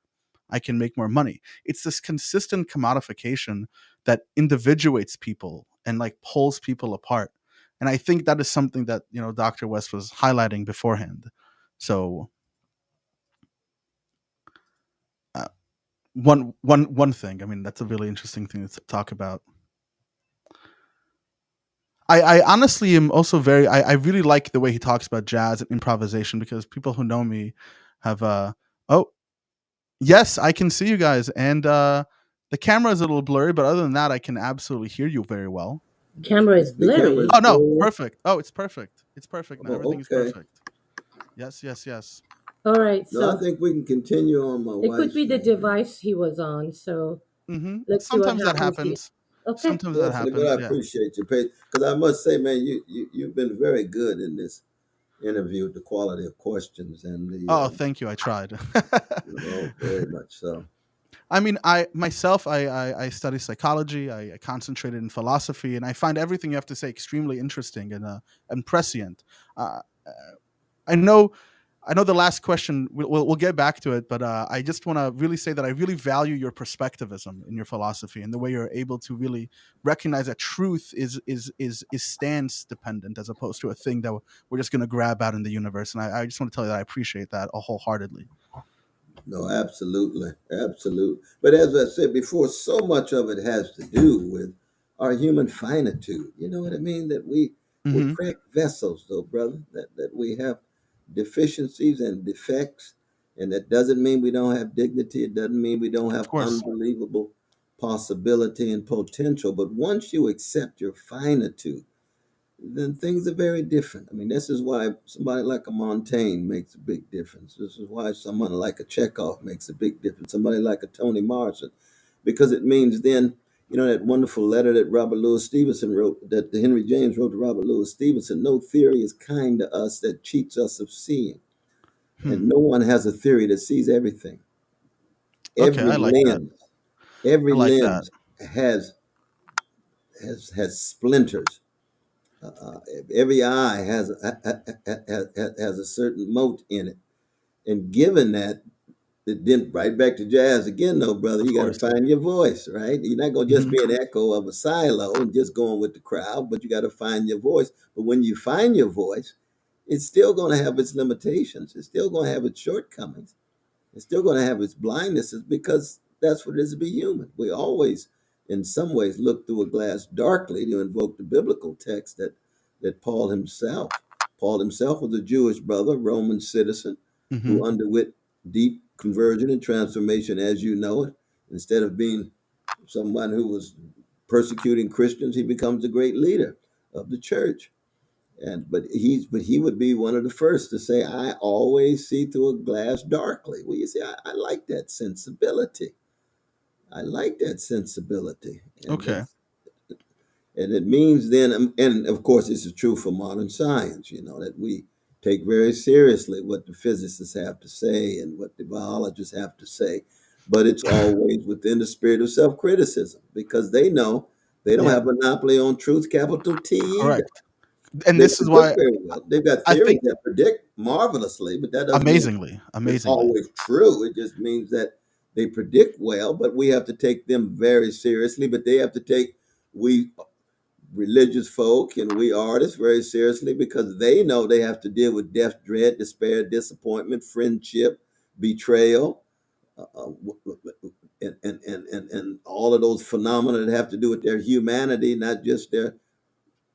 I can make more money. It's this consistent commodification that individuates people and like pulls people apart. And I think that is something that Dr. West was highlighting beforehand. So uh, one thing, I mean, that's a really interesting thing to talk about. I honestly am also I really like the way he talks about jazz and improvisation, because people who know me have oh, yes, I can see you guys, and the camera is a little blurry, but other than that, I can absolutely hear you very well. Camera is The camera's blurry. Oh no, blurry. perfect. Oh, it's perfect. It's perfect now. Oh, Everything is okay. perfect. Yes, yes, yes. All right, No, I so think we can continue on my it could wife's be the thing. device he was on. So let's see what Sometimes that happens here. happens. Okay. Sometimes that Definitely, but happens. I Yeah. appreciate your patience because I must say, man, you've been very good in this interview. The quality of questions and Oh, the thank you. I tried. very much so. I mean, I myself, I study psychology. I concentrated in philosophy, and I find everything you have to say extremely interesting and prescient. Uh, I know, I know. The last question, we'll get back to it, but I just want to really say that I really value your perspectivism in your philosophy and the way you're able to really recognize that truth is stance dependent as opposed to a thing that we're just going to grab out in the universe. And I just want to tell you that I appreciate that wholeheartedly. No, absolutely, absolute. But as I said before, so much of it has to do with our human finitude. You know what I mean? That we're Hmm. cracked vessels, though, brother. That we have deficiencies and defects, and that doesn't mean we don't have dignity. It doesn't mean we don't Of have course. unbelievable possibility and potential. But once you accept your finitude, then things are very different. I mean, this is why somebody like a Montaigne makes a big difference. This is why someone like a Chekhov makes a big difference. Somebody like a Toni Morrison, because it means then, that wonderful letter that Robert Louis Stevenson wrote, that Henry James wrote to Robert Louis Stevenson. No theory is kind to us that cheats us of seeing, Hmm. and no one has a theory that sees everything. Okay, Every I like that. lens, every I like that. lens has has splinters. Uh, every eye has a certain mote in it, and given that, then right back to jazz again, though, brother. Of You got to course. find your voice, right? You're not gonna just Hmm. be an echo of a silo and just going with the crowd, but you got to find your voice. But when you find your voice, it's still going to have its limitations. It's still going to have its shortcomings. It's still going to have its blindnesses because that's what it is to be human. We always, in some ways, look through a glass darkly to invoke the biblical text that Paul himself was a Jewish brother, Roman citizen, Hmm. who underwent deep conversion and transformation as you know it. Instead of being someone who was persecuting Christians, he becomes a great leader of the church. But he would be one of the first to say, I always see through a glass darkly. Well, you see, I like that sensibility. I like that sensibility. Okay. And it means then, and of course, this is true for modern science, that we take very seriously what the physicists have to say and what the biologists have to say. But it's always within the spirit of self criticism because they know they don't Yeah. have monopoly on truth, capital T either. Correct. And They this is predict why very well. They've got I theories think that predict marvelously, but that doesn't mean amazingly, it's amazingly. always true. It just means that they predict well, but we have to take them very seriously. But they have to take we religious folk and we artists very seriously because they know they have to deal with death, dread, despair, disappointment, friendship, betrayal, and all of those phenomena that have to do with their humanity, not just their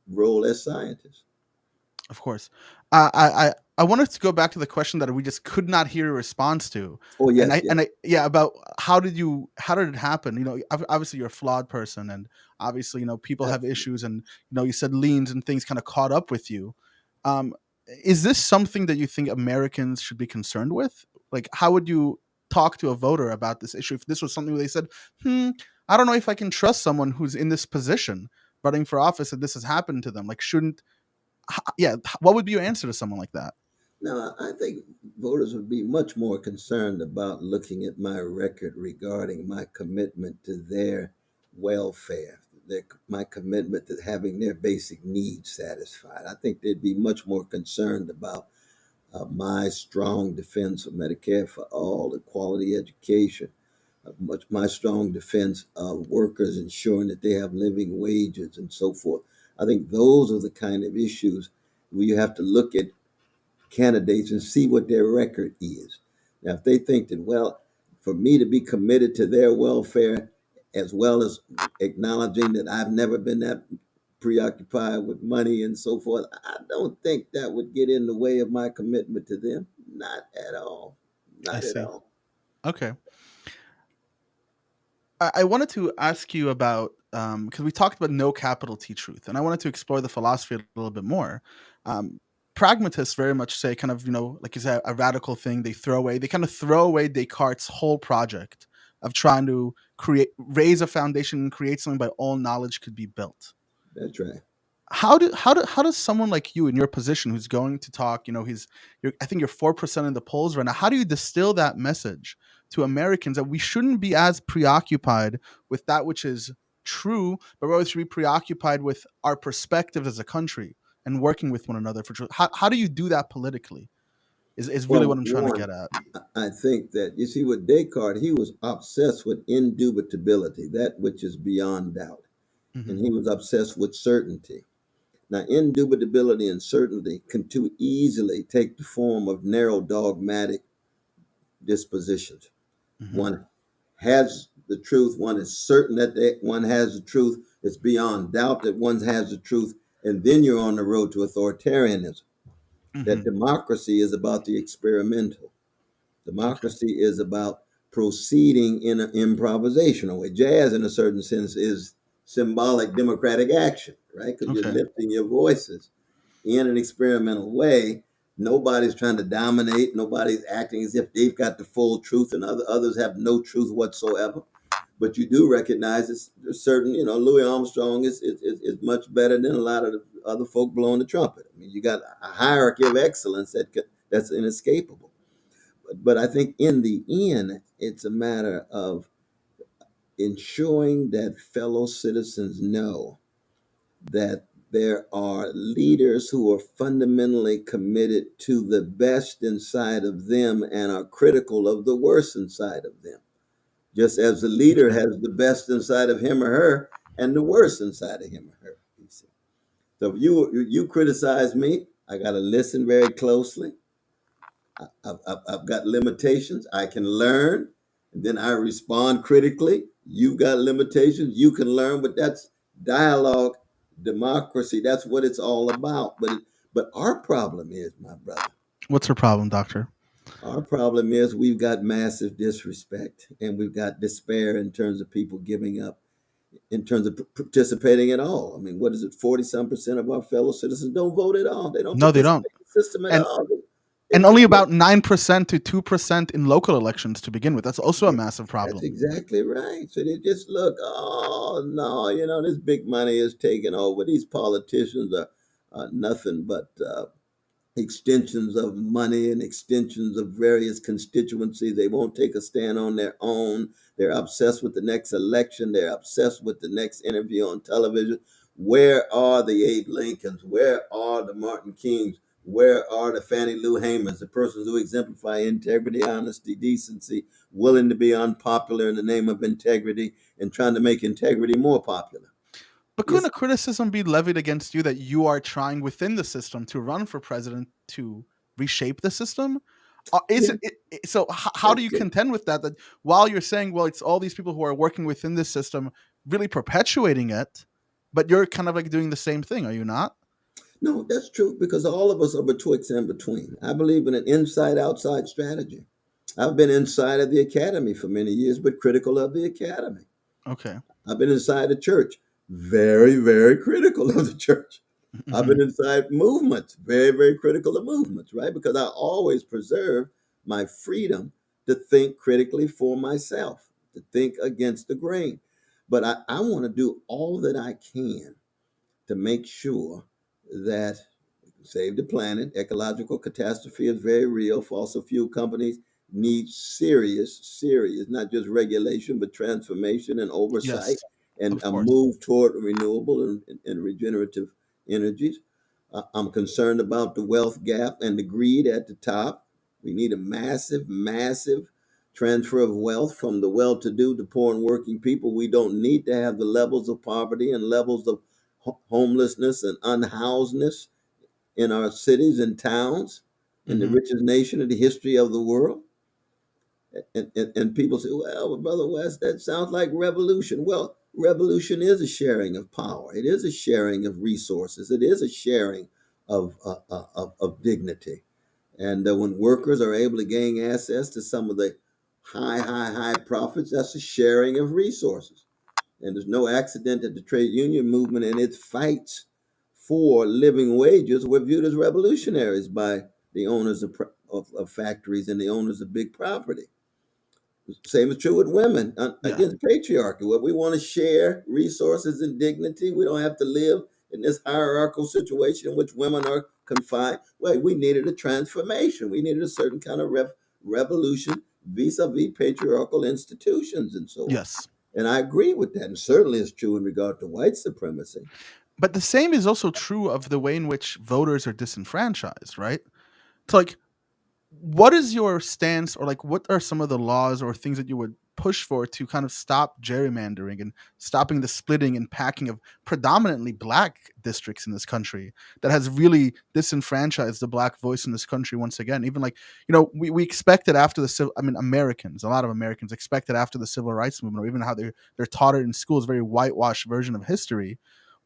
role as scientists. Of course. I wanted to go back to the question that we just could not hear a response to. Oh And yes, yes. yeah, about how did it happen? Obviously you're a flawed person, and obviously, people have Absolutely. issues, and you said leans and things kind of caught up with you. Um, is this something that you think Americans should be concerned with? Like, how would you talk to a voter about this issue if this was something where they said, I don't know if I can trust someone who's in this position running for office and this has happened to them. Like, shouldn't, yeah, what would be your answer to someone like that? Now, I think voters would be much more concerned about looking at my record regarding my commitment to their welfare, my commitment to having their basic needs satisfied. I think they'd be much more concerned about my strong defense of Medicare for all, equality education, my strong defense of workers ensuring that they have living wages and so forth. I think those are the kind of issues where you have to look at candidates and see what their record is. Now, if they think that, well, for me to be committed to their welfare, as well as acknowledging that I've never been that preoccupied with money and so forth, I don't think that would get in the way of my commitment to them. Not at all. I Not at see. all. Okay. I wanted to ask you about, because we talked about no capital T truth, and I wanted to explore the philosophy a little bit more. Um, Pragmatists very much say, kind of, like you said, a radical thing. They kind of throw away Descartes' whole project of trying to raise a foundation and create something by all knowledge could be built. That's right. How does someone like you in your position, who's going to talk, I think you're 4% in the polls right now, how do you distill that message to Americans that we shouldn't be as preoccupied with that which is true, but rather should be preoccupied with our perspective as a country and working with one another for truth? How do you do that politically is really what Well, I'm trying to one, get at. I think that, you see, with Descartes, he was obsessed with indubitability, that which is beyond doubt. And Hmm. he was obsessed with certainty. Now, indubitability and certainty can too easily take the form of narrow dogmatic dispositions. Hmm. One has the truth, one is certain that one has the truth, it's beyond doubt that one has the truth, and then you're on the road to authoritarianism. That Hmm. democracy is about the experimental. Okay. Democracy is about proceeding in an improvisational way. Jazz, in a certain sense, is symbolic democratic action, right? Because you're Okay. lifting your voices in an experimental way. Nobody's trying to dominate. Nobody's acting as if they've got the full truth and others have no truth whatsoever. But you do recognize it's certain, Louis Armstrong is much better than a lot of the other folk blowing the trumpet. I mean, you got a hierarchy of excellence that's inescapable. But I think in the end, it's a matter of ensuring that fellow citizens know that there are leaders who are fundamentally committed to the best inside of them and are critical of the worst inside of them. Just as the leader Okay. has the best inside of him or her and the worst inside of him or her. You see. So if you criticize me, I got to listen very closely. I've got limitations. I can learn, and then I respond critically. You've got limitations. You can learn, but that's dialogue, democracy. That's what it's all about. But our problem is, my brother, What's her problem, doctor? our problem is we've got massive disrespect and we've got despair in terms of people giving up, in terms of participating at all. I mean, what is it? 40-some% of our fellow citizens don't vote at all. They don't No, they don't. participate in the system at And all. and They only about 9% to 2% in local elections to begin with. That's also a massive That's problem. exactly right. So they just look, oh no, this big money is taking over. These politicians are nothing but extensions of money and extensions of various constituencies. They won't take a stand on their own. They're obsessed with the next election. They're obsessed with the next interview on television. Where are the Abe Lincolns? Where are the Martin Kings? Where are the Fannie Lou Hamers, the persons who exemplify integrity, honesty, decency, willing to be unpopular in the name of integrity and trying to make integrity more popular? But couldn't Yes, a criticism be levied against you that you are trying within the system to run for president to reshape the system? Is yeah, so? How do that's you good. contend with that? That while you're saying, well, it's all these people who are working within this system, really perpetuating it, but you're kind of like doing the same thing, are you not? No, that's true because all of us are betwixt and between. I believe in an inside outside strategy. I've been inside of the academy for many years, but critical of the academy. Okay. I've been inside the church, very, very critical of the church. I've Hmm. been inside movements, very, very critical of movements, right? Because I always preserve my freedom to think critically for myself, to think against the grain. But I want to do all that I can to make sure that save the planet. Ecological catastrophe is very real. Fossil fuel companies need serious, not just regulation, but transformation and oversight Yes, and of a course. move toward renewable and regenerative energies. I'm concerned about the wealth gap and the greed at the top. We need a massive transfer of wealth from the well-to-do to poor and working people. We don't need to have the levels of poverty and levels of homelessness and unhousedness in our cities and towns in the richest nation in the history of the world. And people say, well, Brother West, that sounds like revolution. Well, revolution is a sharing of power. It is a sharing of resources. It is a sharing of dignity. And when workers are able to gain access to some of the high profits, that's a sharing of resources. And there's no accident that the trade union movement and its fights for living wages were viewed as revolutionaries by the owners of factories and the owners of big property. Same is true with women Yeah. against patriarchy. Where we want to share resources and dignity, we don't have to live in this hierarchical situation in which women are confined. Well, we needed a transformation. We needed a certain kind of revolution vis-a-vis patriarchal institutions and so on. Yes. And I agree with that. And certainly it's true in regard to white supremacy. But the same is also true of the way in which voters are disenfranchised, right? So, like, what is your stance, or like, what are some of the laws or things that you would push for to kind of stop gerrymandering and stopping the splitting and packing of predominantly black districts in this country that has really disenfranchised the black voice in this country once again? Even like, we expected after the civil, I mean, Americans, a lot of Americans expected after the civil rights movement, or even how they're taught it in schools, very whitewashed version of history.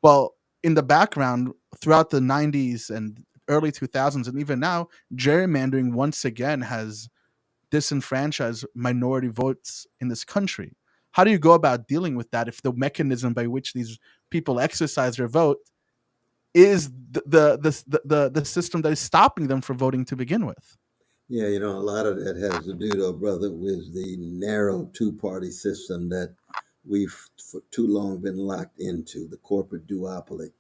Well, in the background throughout the 90s and early 2000s and even now, gerrymandering once again has disenfranchised minority votes in this country. How do you go about dealing with that if the mechanism by which these people exercise their vote is the system that is stopping them from voting to begin with? Yeah, a lot of that has to do, though, brother, with the narrow two-party system that we've for too long been locked into, the corporate duopoly.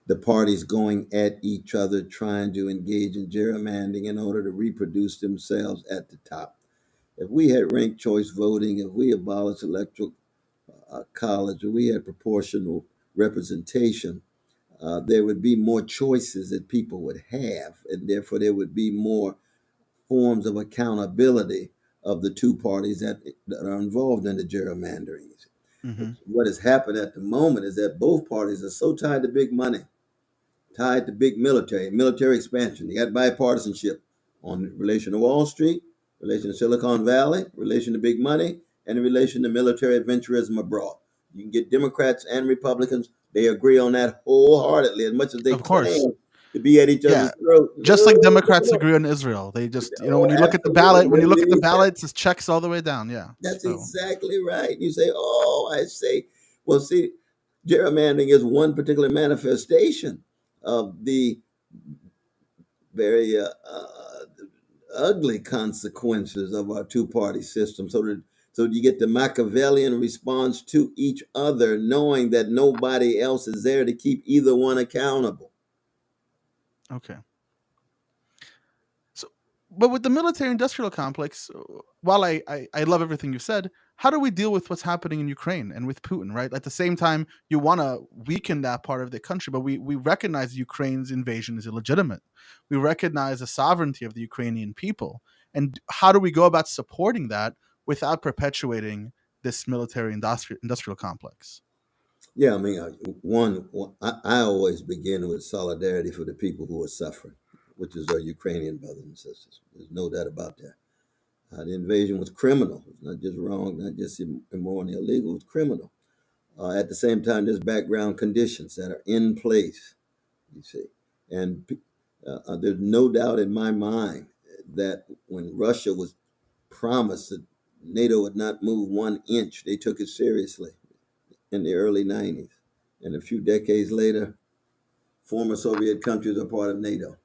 The parties going at each other, trying to engage in gerrymandering in order to reproduce themselves at the top. If we had ranked choice voting, if we abolished electoral college, if we had proportional representation, there would be more choices that people would have, and therefore there would be more forms of accountability of the two parties that are involved in the gerrymandering. Mm-hmm. What has happened at the moment is that both parties are so tied to big money, tied to big military expansion. You got bipartisanship on relation to Wall Street, relation to Silicon Valley, relation to big money, and in relation to military adventurism abroad. You can get Democrats and Republicans, they agree on that wholeheartedly, as much as they Of course. claim to be at each Yeah. other's throat. Just like No, Democrats no. agree on Israel. They just, Oh, when you look at the absolutely. ballot, it's checks all the way down. Yeah. That's So, exactly right. You say, oh, I say, well, see, gerrymandering is one particular manifestation of the very ugly consequences of our two-party system. So you get the Machiavellian response to each other, knowing that nobody else is there to keep either one accountable. okay. So, but with the military industrial complex, while I love everything you said, how do we deal with what's happening in Ukraine and with Putin, right? At the same time, you want to weaken that part of the country, but we recognize Ukraine's invasion is illegitimate. We recognize the sovereignty of the Ukrainian people. And how do we go about supporting that without perpetuating this military industrial complex? Yeah, I mean, I always begin with solidarity for the people who are suffering, which is our Ukrainian brothers and sisters. There's no doubt about that. The invasion was criminal. It's not just wrong, not just immoral and illegal. It was criminal. At the same time, there's background conditions that are in place, you see. And there's no doubt in my mind that when Russia was promised that NATO would not move 1 inch, they took it seriously in the early 90s. And a few decades later, former Soviet countries are part of NATO.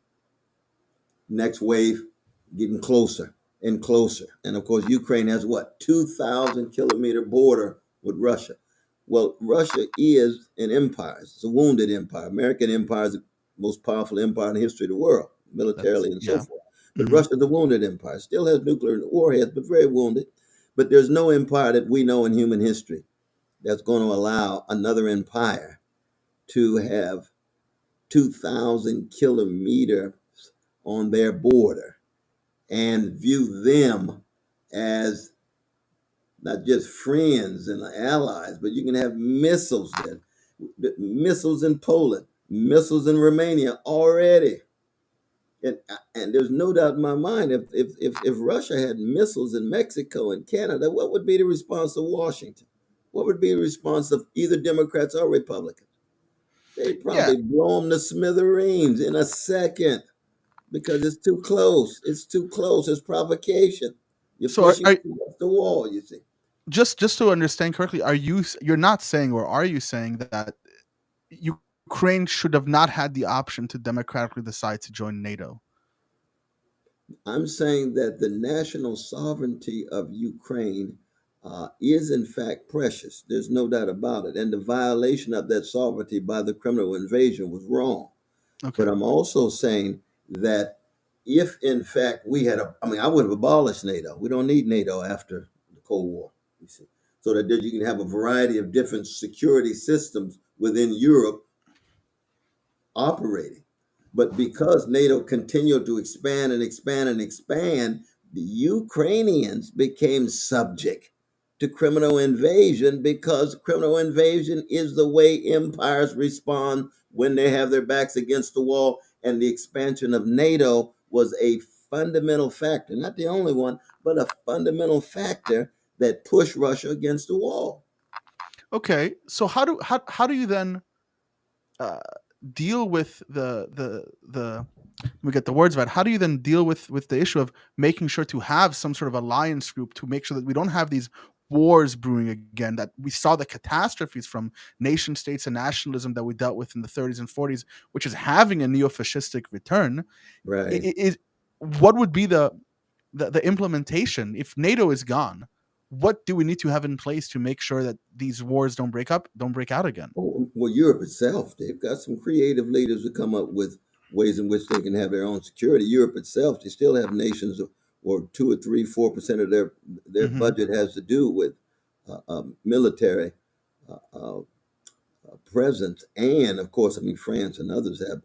Next wave, getting closer and closer. And of course, Ukraine has what? 2,000 kilometer border with Russia. Well, Russia is an empire. It's a wounded empire. American empire is the most powerful empire in the history of the world, That's militarily and so yeah. forth. But Hmm. Russia is a wounded empire. Still has nuclear warheads, but very wounded. But there's no empire that we know in human history that's going to allow another empire to have 2,000 kilometers on their border and view them as not just friends and allies, but you can have missiles there, missiles in Poland, missiles in Romania already. And there's no doubt in my mind if Russia had missiles in Mexico and Canada, what would be the response of Washington? What would be the response of either Democrats or Republicans? They'd Yeah. probably blow them to smithereens in a second because it's too close. It's too close. It's provocation. You're So pushing against the wall, you see. just to understand correctly, you're not saying, or are you saying that Ukraine should have not had the option to democratically decide to join NATO? I'm saying that the national sovereignty of Ukraine is, in fact, precious. There's no doubt about it. And the violation of that sovereignty by the criminal invasion was wrong. But Okay. I'm also saying that if, in fact, I would have abolished NATO. We don't need NATO after the Cold War, you see, so that you can have a variety of different security systems within Europe operating. But because NATO continued to expand and expand and expand, the Ukrainians became subject to criminal invasion because criminal invasion is the way empires respond when they have their backs against the wall. And the expansion of NATO was a fundamental factor, not the only one, but a fundamental factor that pushed Russia against the wall. Okay. So how do you then uh, deal with the let me get the words right. How do you then deal with the issue of making sure to have some sort of alliance group to make sure that we don't have these wars brewing again, that we saw the catastrophes from nation states and nationalism that we dealt with in the 30s and 40s, which is having a neo-fascistic return? Right. Is what would be the implementation if NATO is gone? What do we need to have in place to make sure that these wars don't break out again? Oh, well, Europe itself, they've got some creative leaders who come up with ways in which they can have their own security. Europe itself, they still have nations, or 2 or 3, 4% of their Hmm. budget has to do with military uh, uh, presence, and of course, I mean, France and others have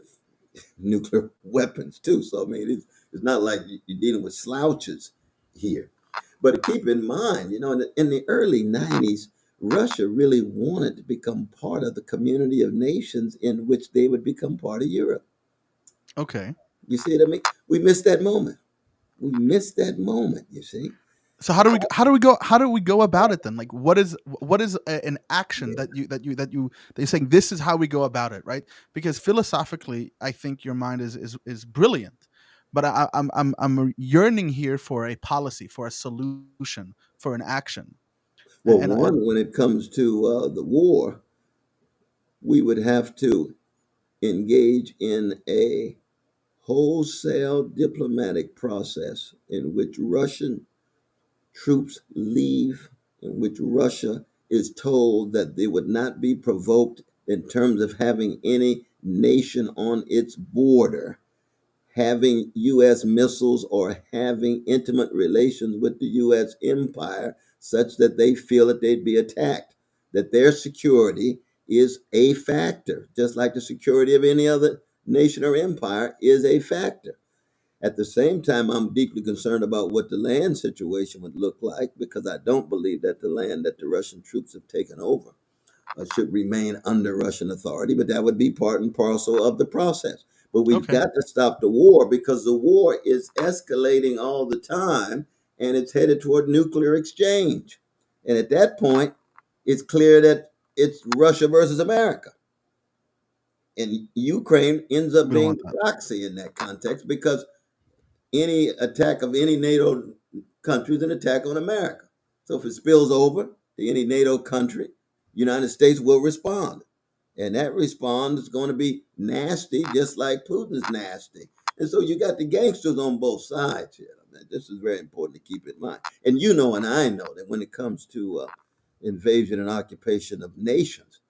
nuclear weapons too. So I mean, it's not like you're dealing with slouches here. But keep in mind, in the early '90s, Russia really wanted to become part of the community of nations in which they would become part of Europe. Okay. You see what I mean? We missed that moment. We missed that moment. You see? So how do we go about it then? Like what is an action Yeah. that you're saying this is how we go about it, right? Because philosophically, I think your mind is brilliant, but I'm yearning here for a policy, for a solution, for an action, Well, and one, when it comes to the war, we would have to engage in a wholesale diplomatic process in which Russian troops leave, in which Russia is told that they would not be provoked in terms of having any nation on its border having U.S. missiles or having intimate relations with the U.S. empire such that they feel that they'd be attacked, that their security is a factor, just like the security of any other nation or empire is a factor. At the same time, I'm deeply concerned about what the land situation would look like because I don't believe that the land that the Russian troops have taken over should remain under Russian authority, but that would be part and parcel of the process. But we've okay, got to stop the war because the war is escalating all the time and it's headed toward nuclear exchange. And at that point, it's clear that it's Russia versus America. And Ukraine ends up we don't being want the that. proxy in that context because any attack of any NATO country is an attack on America. So if it spills over to any NATO country, United States will respond. And that response is going to be nasty, just like Putin's nasty. And so you got the gangsters on both sides here. This is very important to keep in mind. And and I know that when it comes to invasion and occupation of nations.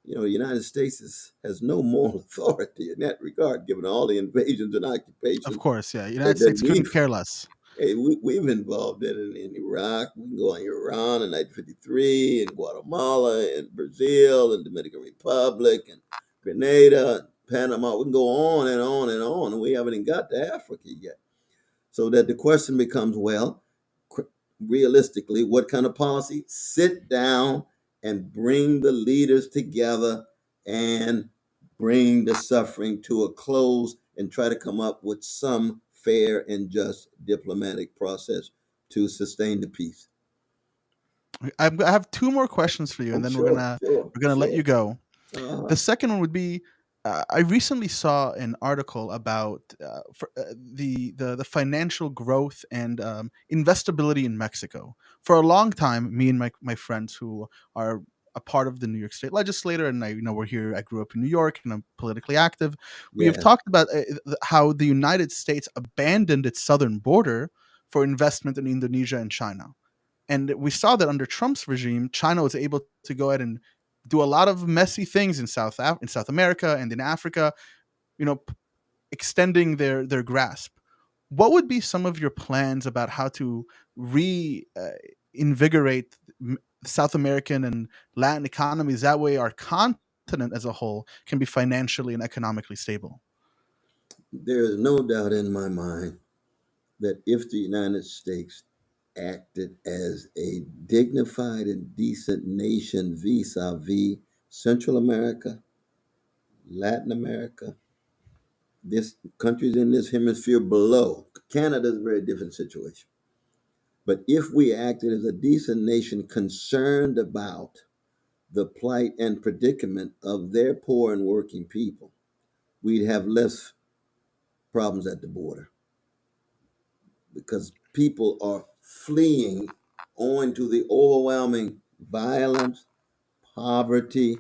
The United States has no moral authority in that regard, given all the invasions and Of occupations course, yeah. United that States couldn't we've care less. we've involved in Iraq. We can go on Iran in 1953, in Guatemala, in Brazil, in Dominican Republic, and Grenada, and Panama. We can go on and on and on, and we haven't even got to Africa yet. So that the question becomes, well, realistically, what kind of policy? Sit down and bring the leaders together and bring the suffering to a close and try to come up with some fair and just diplomatic process to sustain the peace. I have two more questions for you, and Oh, then sure, sure, we're gonna let sure. you go. The Uh, second one would be, I recently saw an article about the financial growth and investability in Mexico. For a long time, me and my friends who are a part of the New York State Legislature, and we're here. I grew up in New York, and I'm politically active. We have yeah, talked about how the United States abandoned its southern border for investment in Indonesia and China. And we saw that under Trump's regime, China was able to go ahead and do a lot of messy things in in South America and in Africa, extending their grasp. What would be some of your plans about how to reinvigorate South American and Latin economies? That way, our continent as a whole can be financially and economically stable. there is no doubt in my mind that if the United States acted as a dignified and decent nation vis-a-vis Central America, Latin America, this countries in this hemisphere below. Canada is a very different situation. But if we acted as a decent nation concerned about the plight and predicament of their poor and working people, we'd have less problems at the border because people are fleeing owing to the overwhelming violence, poverty,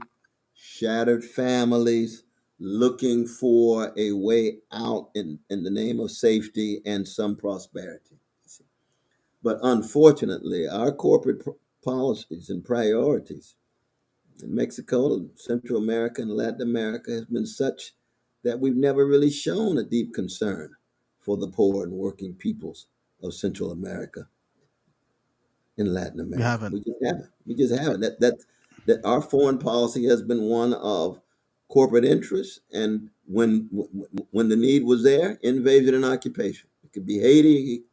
shattered families, looking for a way out in the name of safety and some prosperity. But unfortunately, our corporate policies and priorities in Mexico, Central America, and Latin America has been such that we've never really shown a deep concern for the poor and working peoples of Central America in Latin We America. haven't. We just haven't. We just haven't. That our foreign policy has been one of corporate interests, and when the need was there, invasion and occupation. It could be Haiti,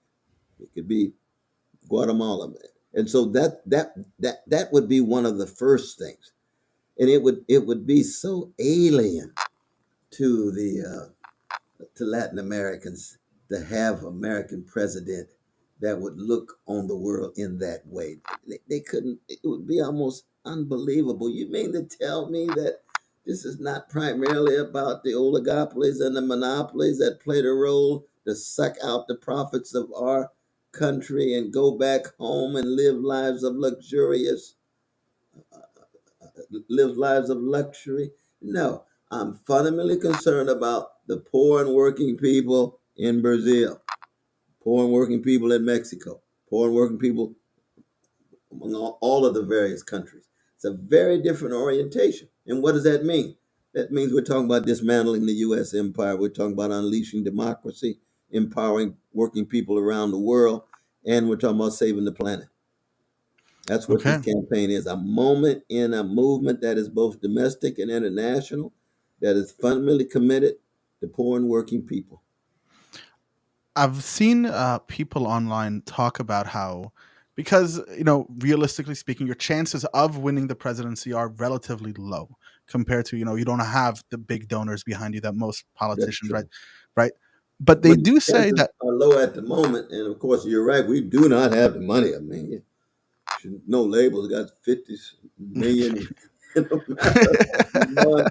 it could be Guatemala, and so that would be one of the first things, and it would be so alien to the to Latin Americans to have American president that would look on the world in that way. They couldn't. It would be almost unbelievable. You mean to tell me that this is not primarily about the oligopolies and the monopolies that played a role to suck out the profits of our country and go back home and live lives of luxury? No, I'm fundamentally concerned about the poor and working people in Brazil, poor and working people in Mexico, poor and working people among all of the various countries. It's a very different orientation. And what does that mean? That means we're talking about dismantling the U.S. empire. We're talking about unleashing democracy, empowering working people around the world, and we're talking about saving the planet. That's what this Okay. campaign is, a moment in a movement that is both domestic and international, that is fundamentally committed to poor and working people. I've seen people online talk about how, because realistically speaking, your chances of winning the presidency are relatively low compared to you don't have the big donors behind you that most That's politicians, right, true. right. But they But the do say chances that. are low at the moment. And of course, you're right. We do not have the money. I mean, you should know labels got 50 million in a matter of months.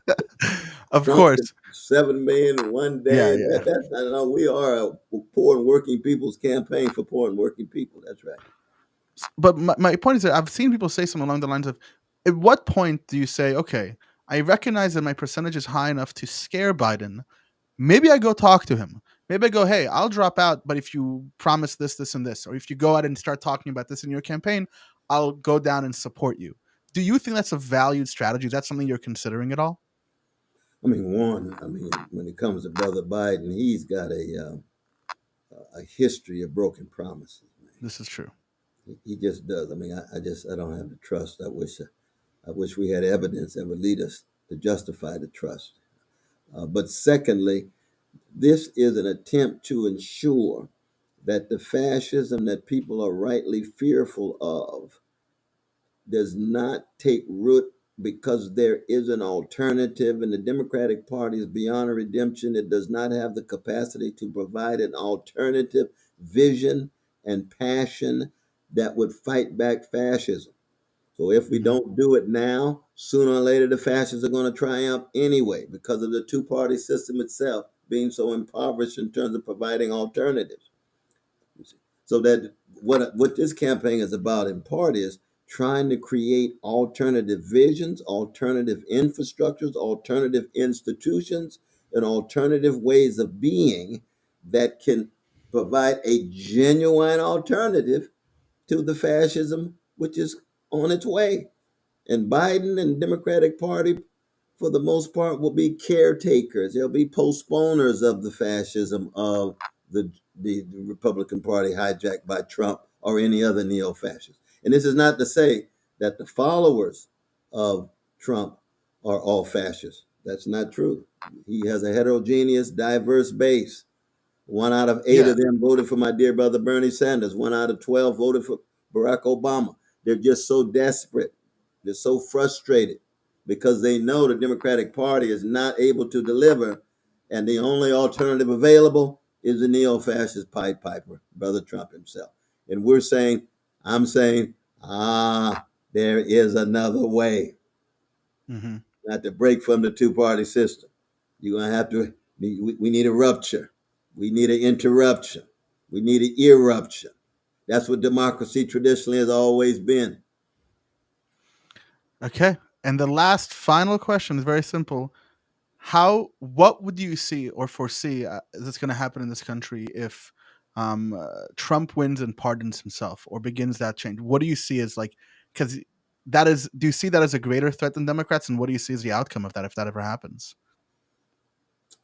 Of Trump course, 7 million in one yeah, day. yeah. That's not enough. We are a poor and working people's campaign for poor and working people. That's right. But my point is that I've seen people say something along the lines of, at what point do you say, okay, I recognize that my percentage is high enough to scare Biden. Maybe I go talk to him. Maybe I go, hey, I'll drop out, but if you promise this, this, and this, or if you go out and start talking about this in your campaign, I'll go down and support you. Do you think that's a valued strategy? Is that something you're considering at all? I mean, when it comes to Brother Biden, he's got a history of broken promises. This is true. He just does. I mean, I don't have the trust. I wish we had evidence that would lead us to justify the trust. But secondly, this is an attempt to ensure that the fascism that people are rightly fearful of does not take root, because there is an alternative, and the Democratic Party is beyond a redemption. It does not have the capacity to provide an alternative vision and passion that would fight back fascism. So if we don't do it now, sooner or later the fascists are going to triumph anyway, because of the two-party system itself being so impoverished in terms of providing alternatives. So that what this campaign is about in part is trying to create alternative visions, alternative infrastructures, alternative institutions, and alternative ways of being that can provide a genuine alternative to the fascism which is on its way. And Biden and Democratic Party, for the most part, will be caretakers. They'll be postponers of the fascism of the Republican Party hijacked by Trump or any other neo-fascist. And this is not to say that the followers of Trump are all fascists. That's not true. He has a heterogeneous, diverse base. 1 out of 8 of them voted for my dear brother Bernie Sanders. 1 out of 12 voted for Barack Obama. They're just so desperate. They're so frustrated because they know the Democratic Party is not able to deliver, and the only alternative available is the neo-fascist Pied Piper, Brother Trump himself. And I'm saying, there is another way. Mm-hmm. Not to break from the two-party system. You're going to have to, we need a rupture. We need an interruption. We need an eruption. That's what democracy traditionally has always been. Okay. And the last final question is very simple. What would you see or foresee that's going to happen in this country if Trump wins and pardons himself or begins that change? What do you see as because do you see that as a greater threat than Democrats? And what do you see as the outcome of that if that ever happens?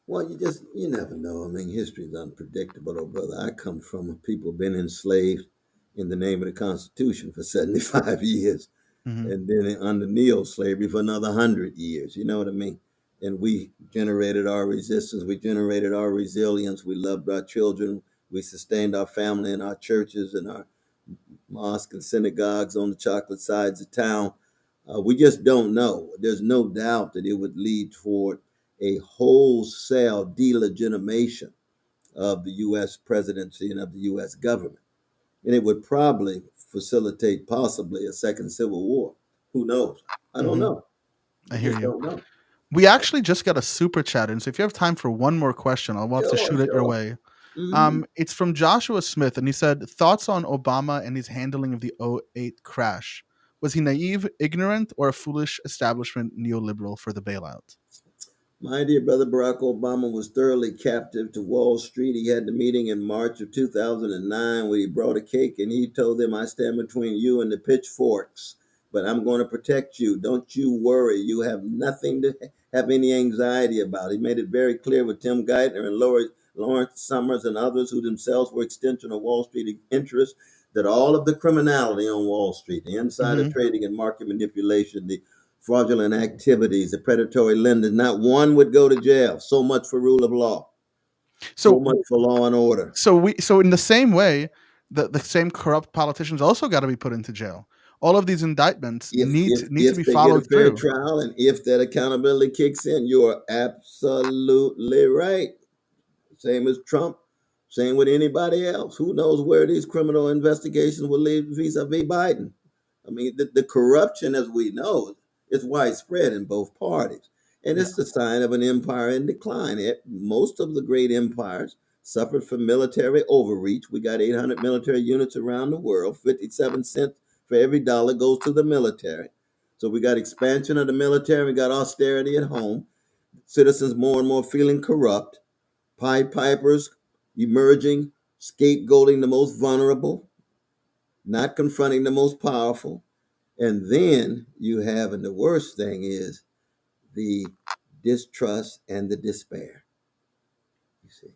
Well, you never know. I mean, history is unpredictable, though, brother. I come from people been enslaved in the name of the Constitution for 75 years. Mm-hmm. And then under neo-slavery for another 100 years. You know what I mean? And we generated our resistance. We generated our resilience. We loved our children. We sustained our family and our churches and our mosques and synagogues on the chocolate sides of town. We just don't know. There's no doubt that it would lead toward a wholesale delegitimation of the U.S. presidency and of the U.S. government. And it would probably facilitate possibly a second civil war. Who knows? I don't know. I hear you. Don't know. We actually just got a super chat in, so if you have time for one more question, I'll want to shoot it your way. Mm-hmm. It's from Joshua Smith, and he said, thoughts on Obama and his handling of the 2008 crash. Was he naive, ignorant, or a foolish establishment neoliberal for the bailout? My dear brother Barack Obama was thoroughly captive to Wall Street. He had the meeting in March of 2009 where he brought a cake and he told them, I stand between you and the pitchforks, but I'm going to protect you. Don't you worry. You have nothing to have any anxiety about. He made it very clear with Tim Geithner and Lawrence Summers and others who themselves were extension of Wall Street interests, that all of the criminality on Wall Street, the insider trading and market manipulation, the fraudulent activities, the predatory lending, not one would go to jail. So much for rule of law. So much for law and order. So in the same way, the same corrupt politicians also got to be put into jail. All of these indictments need to be followed through. If they get a fair trial and if that accountability kicks in, you are absolutely right. Same as Trump, same with anybody else. Who knows where these criminal investigations will lead vis-a-vis Biden? I mean, the corruption, as we know, is widespread in both parties. And it's the sign of an empire in decline. Most of the great empires suffered from military overreach. We got 800 military units around the world. 57 cents for every dollar goes to the military. So we got expansion of the military. We got austerity at home. Citizens more and more feeling corrupt. Pied Pipers emerging, scapegoating the most vulnerable. not confronting the most powerful. And then you have, and the worst thing is the distrust and the despair. You see,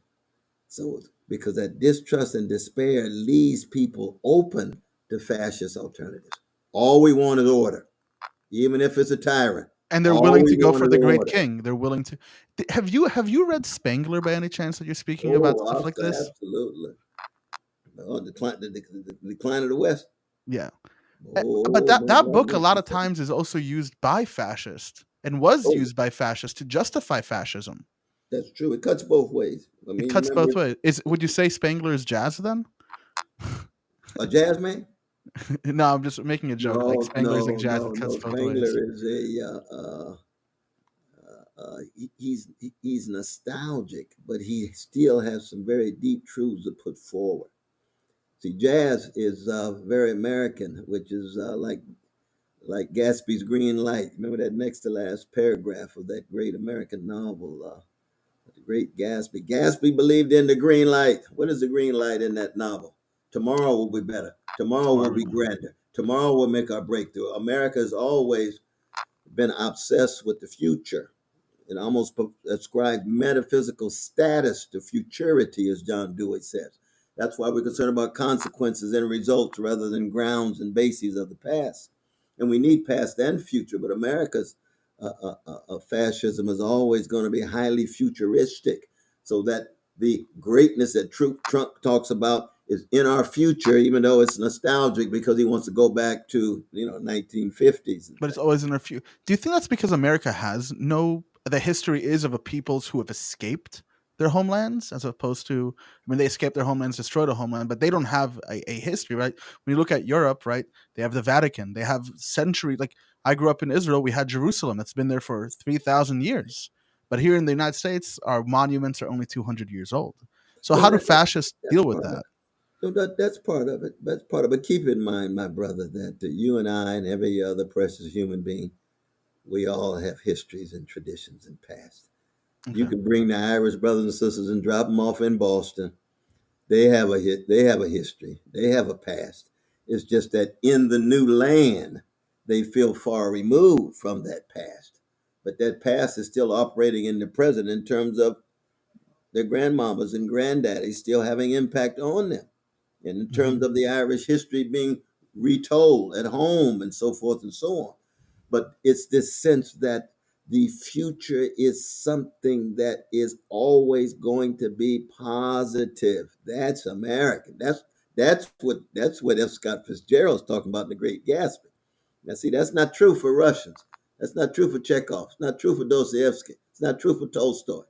so because that distrust and despair leaves people open to fascist alternatives. All we want is order, even if it's a tyrant. And they're All willing we to go want for is the great order. king. They're willing to. Have you read Spangler by any chance that you're speaking about Oh, stuff like this? absolutely. Oh, the decline of the West. Yeah. But Oh, that my book a lot of goodness. times is also used by fascists and was Oh, used by fascists to justify fascism. that's true. It cuts both ways. I It mean, cuts both remember ways. Would you say Spangler is jazz then? a jazz man? No, I'm just making a joke. Like No, Spangler is like no, jazz. It no, cuts no. both ways. Spangler is he's nostalgic, but he still has some very deep truths to put forward. See, jazz is very American, which is like Gatsby's Green Light. Remember that next to last paragraph of that great American novel, the Great Gatsby. Gatsby believed in the green light. What is the green light in that novel? Tomorrow will be better. Tomorrow will Tomorrow. be grander. Tomorrow will make our breakthrough. America has always been obsessed with the future and almost ascribed metaphysical status to futurity, as John Dewey says. That's why we're concerned about consequences and results rather than grounds and bases of the past. And we need past and future, but America's fascism is always going to be highly futuristic, so that the greatness that Trump talks about is in our future, even though it's nostalgic because he wants to go back to 1950s and But it's things. always in our few. Do you think that's because America has no? The history is of a peoples who have escaped their homelands, as opposed to, I mean, they escaped their homelands, destroyed a homeland, but they don't have a history, right? When you look at Europe, right, they have the Vatican, they have century. Like I grew up in Israel, we had Jerusalem that's been there for 3,000 years, but here in the United States, our monuments are only 200 years old. So Well, how do fascists that's deal with part of that? it. So that's part of it. That's part of it. Keep in mind, my brother, that you and I and every other precious human being, we all have histories and traditions and past. You Okay. can bring the Irish brothers and sisters and drop them off in Boston. They have a They have a history. They have a past. It's just that in the new land, they feel far removed from that past. But that past is still operating in the present in terms of their grandmamas and granddaddies still having impact on them, and in terms Hmm. of the Irish history being retold at home and so forth and so on. But it's this sense that the future is something that is always going to be positive. That's American. That's what F. Scott Fitzgerald's talking about in The Great Gatsby. Now, see, that's not true for Russians. That's not true for Chekhov. It's not true for Dostoevsky. It's not true for Tolstoy,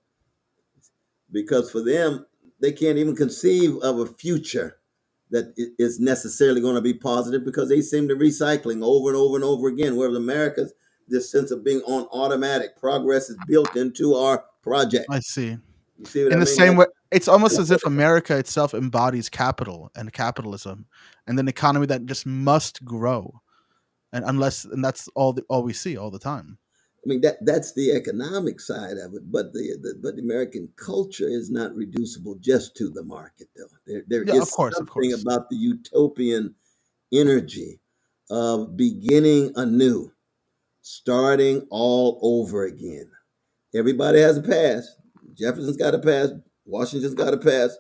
because for them, they can't even conceive of a future that is necessarily going to be positive, because they seem to recycling over and over and over again. Whereas America's, this sense of being on automatic progress is built into our project. I see. You see what I In the mean? same way, it's almost as if America itself embodies capital and capitalism, and an economy that just must grow, and that's all we see all the time. I mean, that's the economic side of it, but the American culture is not reducible just to the market, though. There Yeah, of is course, of something course. about the utopian energy of beginning anew, starting all over again. Everybody has a past. Jefferson's got a past. Washington's got a past.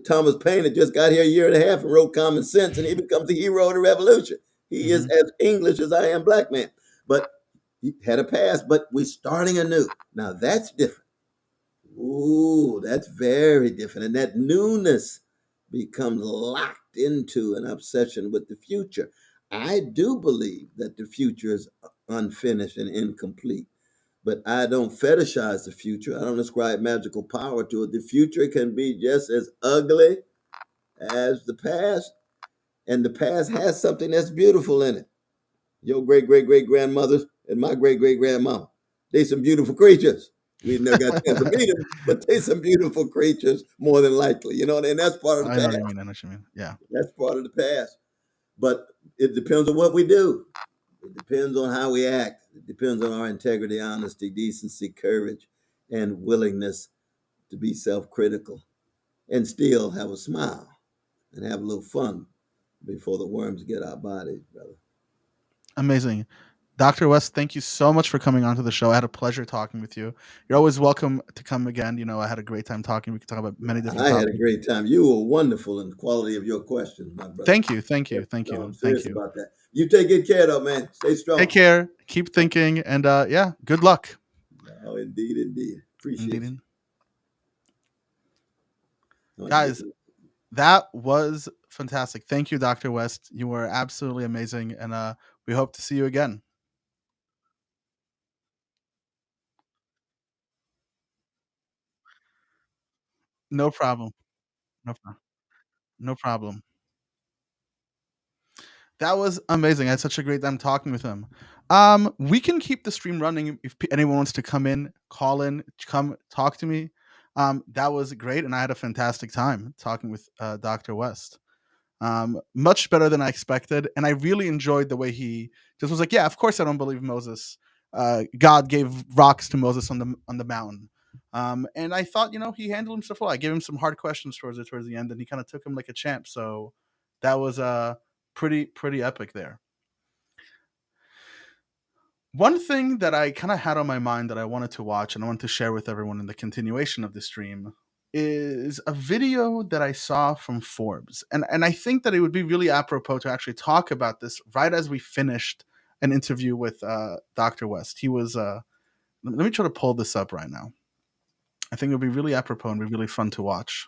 Thomas Paine had just got here a year and a half and wrote Common Sense, and he becomes the hero of the revolution. He is Hmm. as English as I am black man. But he had a past, but we're starting anew. Now that's different. Ooh, that's very different. And that newness becomes locked into an obsession with the future. I do believe that the future is unfinished and incomplete, but I don't fetishize the future. I don't ascribe magical power to it. The future can be just as ugly as the past, and the past has something that's beautiful in it. Your great great great grandmothers and my great great grandmama, they some beautiful creatures. We never got a chance to meet them, but they some beautiful creatures more than likely. And that's part of I the know past. what you mean. I know what you mean. Yeah. That's part of the past. But it depends on what we do. It depends on how we act. It depends on our integrity, honesty, decency, courage, and willingness to be self critical and still have a smile and have a little fun before the worms get our bodies, brother. Amazing. Dr. West, thank you so much for coming onto the show. I had a pleasure talking with you. You're always welcome to come again. I had a great time talking. We could talk about many different I had a topics. great time. You were wonderful in the quality of your questions, my brother. Thank you. Thank you. Thank No, you. I'm Thank serious you. about that. You take good care, though, man. Stay strong. Take care. Keep thinking. And yeah, good luck. Oh, indeed. Appreciate Indeed. you. Guys, that was fantastic. Thank you, Dr. West. You were absolutely amazing. And we hope to see you again. No problem. No problem. No problem. That was amazing. I had such a great time talking with him. We can keep the stream running if anyone wants to come in, call in, come talk to me. That was great, and I had a fantastic time talking with Dr. West. Much better than I expected, and I really enjoyed the way he just was like, "Yeah, of course I don't believe Moses. God gave rocks to Moses on the mountain." And I thought, he handled himself well. I gave him some hard questions towards the end, and he kind of took him like a champ. So that was pretty epic there. One thing that I kind of had on my mind that I wanted to watch and I wanted to share with everyone in the continuation of the stream is a video that I saw from Forbes. And I think that it would be really apropos to actually talk about this right as we finished an interview with Dr. West. He was, let me try to pull this up right now. I think it would be really apropos and be really fun to watch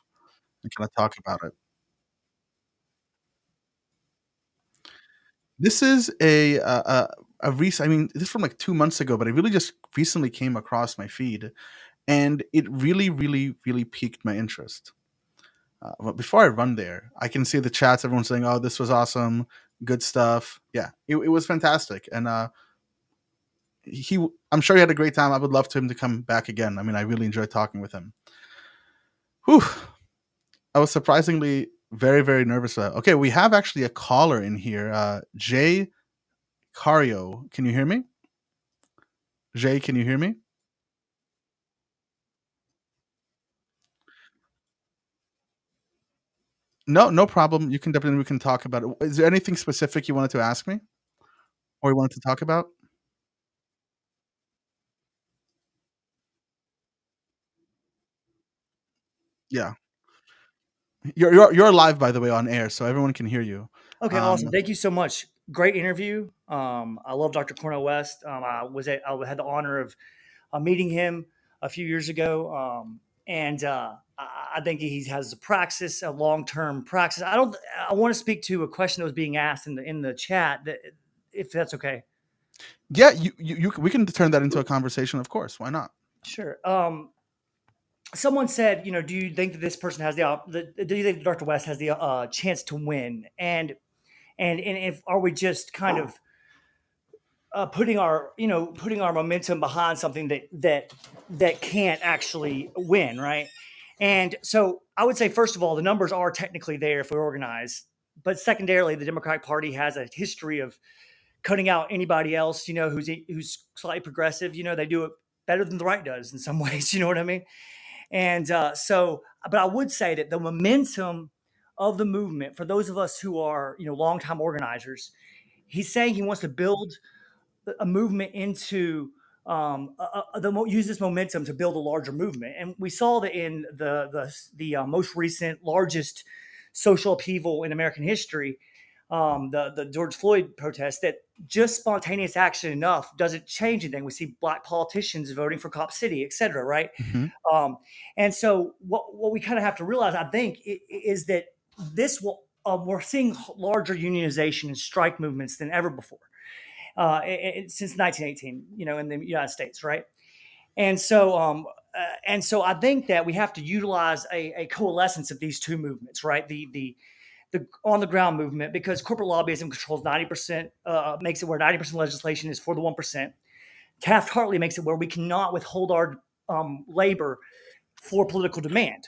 and kind of talk about it. This is a recent. I mean, this is from like 2 months ago, but it really just recently came across my feed, and it really piqued my interest. But before I run there, I can see the chats. Everyone's saying, "Oh, this was awesome, good stuff." Yeah, it was fantastic, and I'm sure he had a great time. I would love him to come back again. I mean, I really enjoyed talking with him. Whew. I was surprisingly very nervous. Okay, we have actually a caller in here. Jay Cario, can you hear me? Jay, can you hear me? No problem. You can definitely we can talk about it. Is there anything specific you wanted to ask me or you wanted to talk about? Yeah. You're live by the way on air, so everyone can hear you. Okay, awesome. Thank you so much. Great interview. I love Dr. Cornel West. I had the honor of meeting him a few years ago, and I think he has a long-term praxis. I want to speak to a question that was being asked in the chat, if that's okay. Yeah, we can turn that into a conversation, of course. Why not? Sure. Someone said, do you think that this person has do you think Dr. West has the chance to win? And if are we just kind of putting our momentum behind something that can't actually win, right? And so I would say, first of all, the numbers are technically there if we organize, but secondarily, the Democratic Party has a history of cutting out anybody else, who's slightly progressive. They do it better than the right does in some ways. You know what I mean? And but I would say that the momentum of the movement, for those of us who are, longtime organizers, he's saying he wants to build a movement into use this momentum to build a larger movement. And we saw that in the most recent, largest social upheaval in American history, the George Floyd protest, that just spontaneous action enough doesn't change anything. We see black politicians voting for Cop City, et cetera, right? Mm-hmm. And so what we kind of have to realize, I think, is that this will we're seeing larger unionization and strike movements than ever before since 1918, in the United States, right? And so I think that we have to utilize a coalescence of these two movements, right? The on the ground movement, because corporate lobbyism controls 90%, makes it where 90% legislation is for the 1%. Taft-Hartley makes it where we cannot withhold our labor for political demand.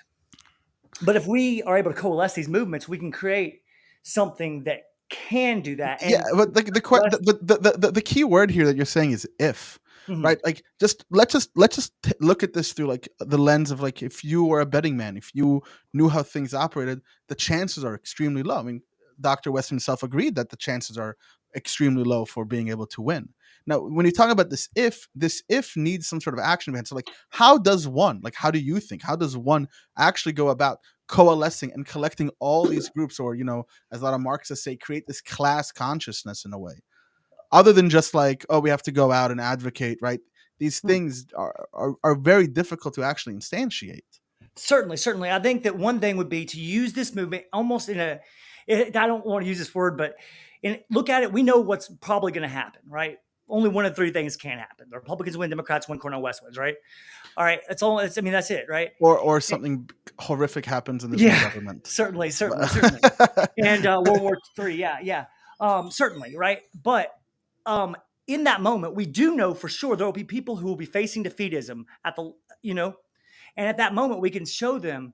But if we are able to coalesce these movements, we can create something that can do that. And yeah, but the key word here that you're saying is if. Mm-hmm. Right, like let's just look at this through like the lens of like if you were a betting man, if you knew how things operated, the chances are extremely low. I mean, Dr. West himself agreed that the chances are extremely low for being able to win. Now, when you talk about this if needs some sort of action behind. So, like, how do you think, how does one actually go about coalescing and collecting all these groups, or, as a lot of Marxists say, create this class consciousness in a way, other than just like, oh, we have to go out and advocate, right? These things are very difficult to actually instantiate. Certainly. I think that one thing would be to use this movement almost I don't want to use this word, but look at it. We know what's probably going to happen, right? Only one of three things can happen. The Republicans win, Democrats win, Cornel West wins, right? All right. That's it, right? Or something horrific happens in this government. Certainly. And World War III, yeah. Certainly, right? But in that moment, we do know for sure there will be people who will be facing defeatism and at that moment we can show them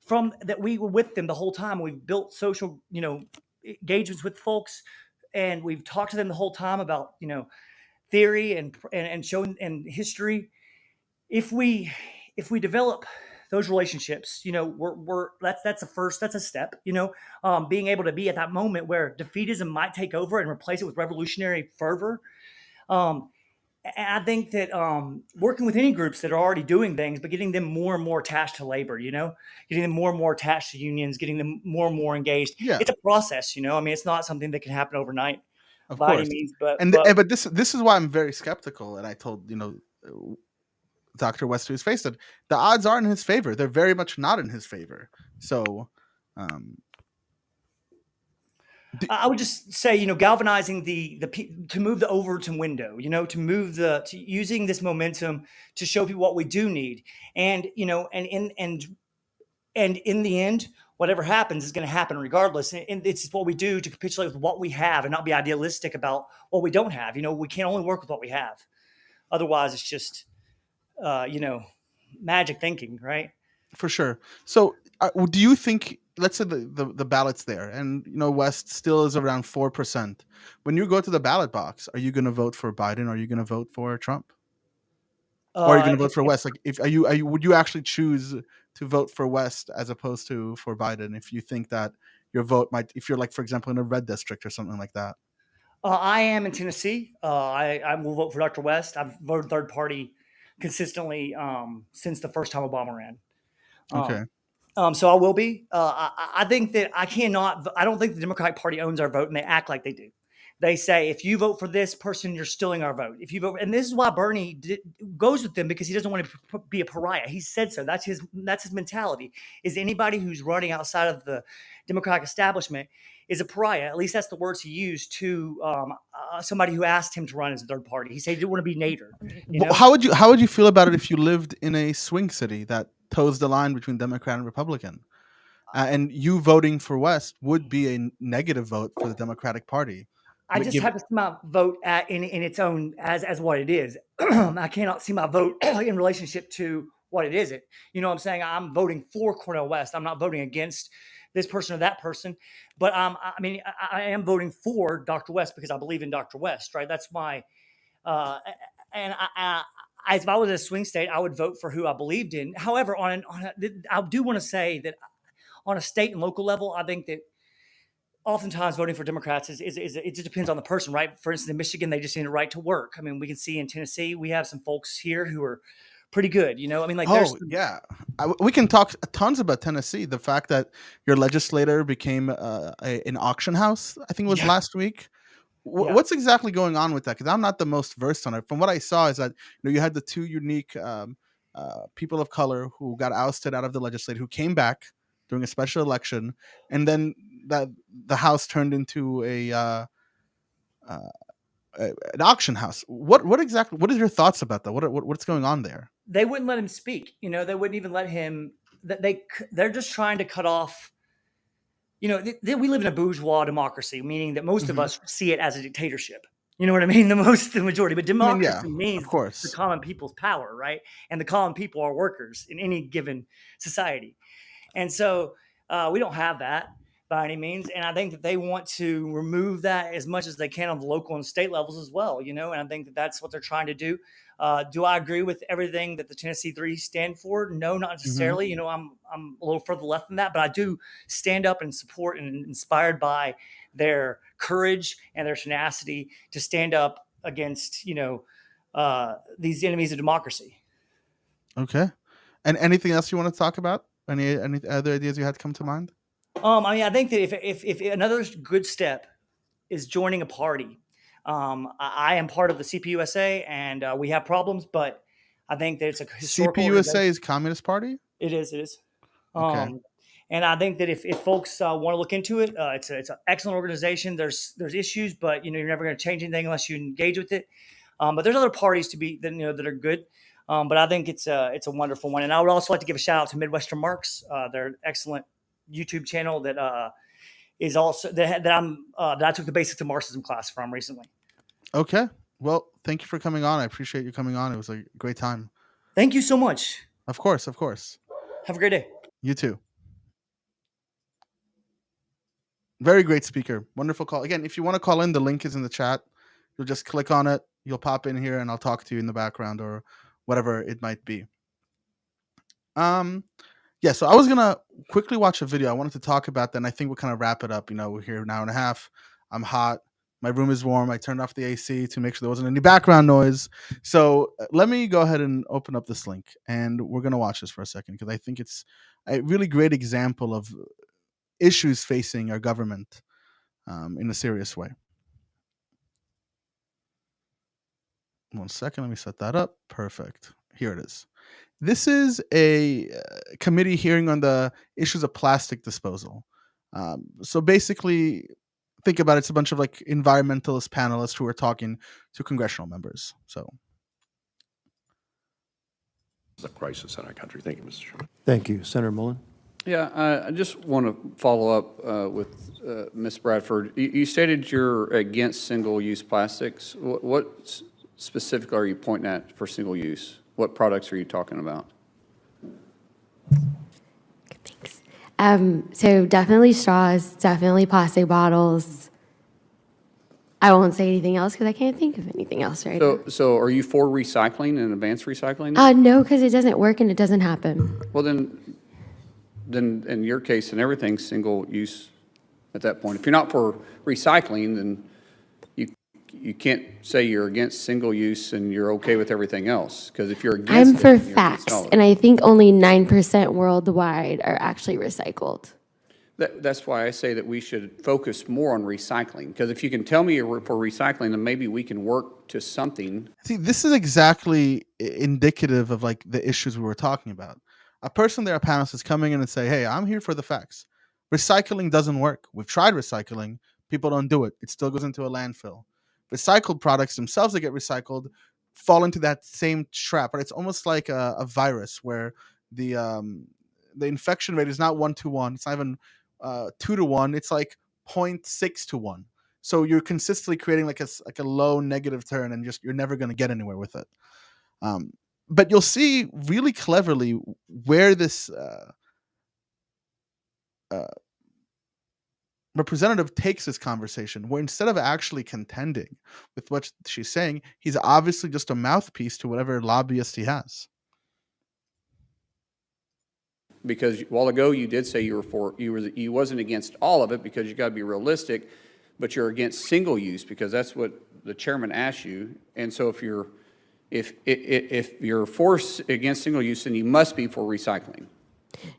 from that we were with them the whole time. We've built social, engagements with folks, and we've talked to them the whole time about, theory and showing and history. If we develop those relationships, that's a step, being able to be at that moment where defeatism might take over and replace it with revolutionary fervor. I think that working with any groups that are already doing things, but getting them more and more attached to labor, getting them more and more attached to unions, getting them more and more engaged. Yeah. It's a process, it's not something that can happen overnight. Of course. Any means, but this is why I'm very skeptical. And I told, Dr. West to his face that the odds are in his favor. They're very much not in his favor. So I would just say, galvanizing to move the Overton window, to using this momentum to show people what we do need. And, and in the end, whatever happens is going to happen regardless. And it's what we do to capitulate with what we have and not be idealistic about what we don't have. We can only work with what we have. Otherwise, it's just, magic thinking, right? For sure. So do you think, let's say the ballot's there and, West still is around 4%. When you go to the ballot box, are you going to vote for Biden? Or are you going to vote for Trump? Or are you going to vote for West? Like, would you actually choose to vote for West as opposed to for Biden if you think that your vote if you're, like, for example, in a red district or something like that? I am in Tennessee. I will vote for Dr. West. I've voted third party consistently since the first time Obama ran. Okay. So I will be. I think that I don't think the Democratic Party owns our vote, and they act like they do. They say, if you vote for this person, you're stealing our vote. If you vote, and this is why Bernie goes with them, because he doesn't want to be a pariah. He said so. That's his mentality. Is anybody who's running outside of the Democratic establishment is a pariah. At least that's the words he used to somebody who asked him to run as a third party. He said he didn't want to be Nader. How would you feel about it if you lived in a swing city that toes the line between Democrat and Republican, and you voting for West would be a negative vote for the Democratic Party? I just have to see my vote in its own as what it is. I cannot see my vote in relationship to what it isn't. You know what I'm saying? I'm voting for Cornel West. I'm not voting against this person or that person, but I am voting for Dr. West because I believe in Dr. West, right? That's my, and if I was in a swing state, I would vote for who I believed in. However, I do want to say that on a state and local level, I think that oftentimes voting for Democrats it just depends on the person, right? For instance, in Michigan, they just need a right to work. I mean, we can see in Tennessee, we have some folks here who are pretty good, we can talk tons about Tennessee. The fact that your legislator became an auction house, I think it was last week. What's exactly going on with that? Because I'm not the most versed on it. From what I saw is that you had the two unique people of color who got ousted out of the legislature, who came back during a special election, and then that the house turned into an auction house. What is your thoughts about that? What's going on there? They wouldn't let him speak. They wouldn't even let him. They're just trying to cut off. We live in a bourgeois democracy, meaning that most of us see it as a dictatorship. You know what I mean? The majority. But democracy means, of course, the common people's power, right? And the common people are workers in any given society. And so we don't have that. by any means. And I think that they want to remove that as much as they can on the local and state levels as well, and I think that that's what they're trying to do. Do I agree with everything that the Tennessee Three stand for? No, not necessarily. I'm a little further left than that, but I do stand up and support and inspired by their courage and their tenacity to stand up against, these enemies of democracy. Okay. And anything else you want to talk about? Any other ideas you had come to mind? I think that if another good step is joining a party. I am part of the CPUSA, and we have problems, but I think that it's a historical. CPUSA is Communist Party? It is. Okay. And I think that if folks want to look into it, it's an excellent organization. There's issues, but you're never going to change anything unless you engage with it. But there's other parties that are good. But I think it's a wonderful one. And I would also like to give a shout out to Midwestern Marks. They're an excellent YouTube channel that is also that I took the basics of Marxism class from recently. Okay. Well, thank you for coming on. I appreciate you coming on. It was a great time. Thank you so much. Of course. Have a great day. You too. Very great speaker. Wonderful call. Again, if you want to call in, the link is in the chat. You'll just click on it. You'll pop in here and I'll talk to you in the background or whatever it might be. Yeah, so I was going to quickly watch a video. I wanted to talk about that, and I think we'll kind of wrap it up. We're here an hour and a half. I'm hot. My room is warm. I turned off the AC to make sure there wasn't any background noise. So let me go ahead and open up this link, and we're going to watch this for a second because I think it's a really great example of issues facing our government in a serious way. 1 second. Let me set that up. Perfect. Here it is. This is a committee hearing on the issues of plastic disposal. So basically, think about it, it's a bunch of like environmentalist panelists who are talking to congressional members. So it's a crisis in our country. Thank you, Mr. Chairman. Thank you. Senator Mullen. Yeah, I just want to follow up with Ms. Bradford. You stated you're against single-use plastics. What specifically are you pointing at for single-use? What products are you talking about? Thanks. So definitely straws, definitely plastic bottles. I won't say anything else because I can't think of anything else right now. So are you for recycling and advanced recycling? No, because it doesn't work and it doesn't happen. Well, then in your case, and everything's single use at that point. If you're not for recycling, then you can't say you're against single use and you're okay with everything else. Because if you're against I'm for facts, and I think only 9% worldwide are actually recycled. That's why I say that we should focus more on recycling. Because if you can tell me you're for recycling, then maybe we can work to something. See, this is exactly indicative of like the issues we were talking about. A person there, a panelist, is coming in and say, hey, I'm here for the facts. Recycling doesn't work. We've tried recycling. People don't do it. It still goes into a landfill. Recycled products themselves that get recycled fall into that same trap. But it's almost like a virus where the infection rate is not 1-to-1. It's not even 2-to-1. It's like 0.6-to-1. So you're consistently creating like a low negative turn, and you're never going to get anywhere with it. But you'll see really cleverly where this representative takes this conversation, where instead of actually contending with what she's saying, he's obviously just a mouthpiece to whatever lobbyist he has. Because a while ago you did say you wasn't against all of it because you got to be realistic, but you're against single use because that's what the chairman asked you. And so if you're against single use, then you must be for recycling.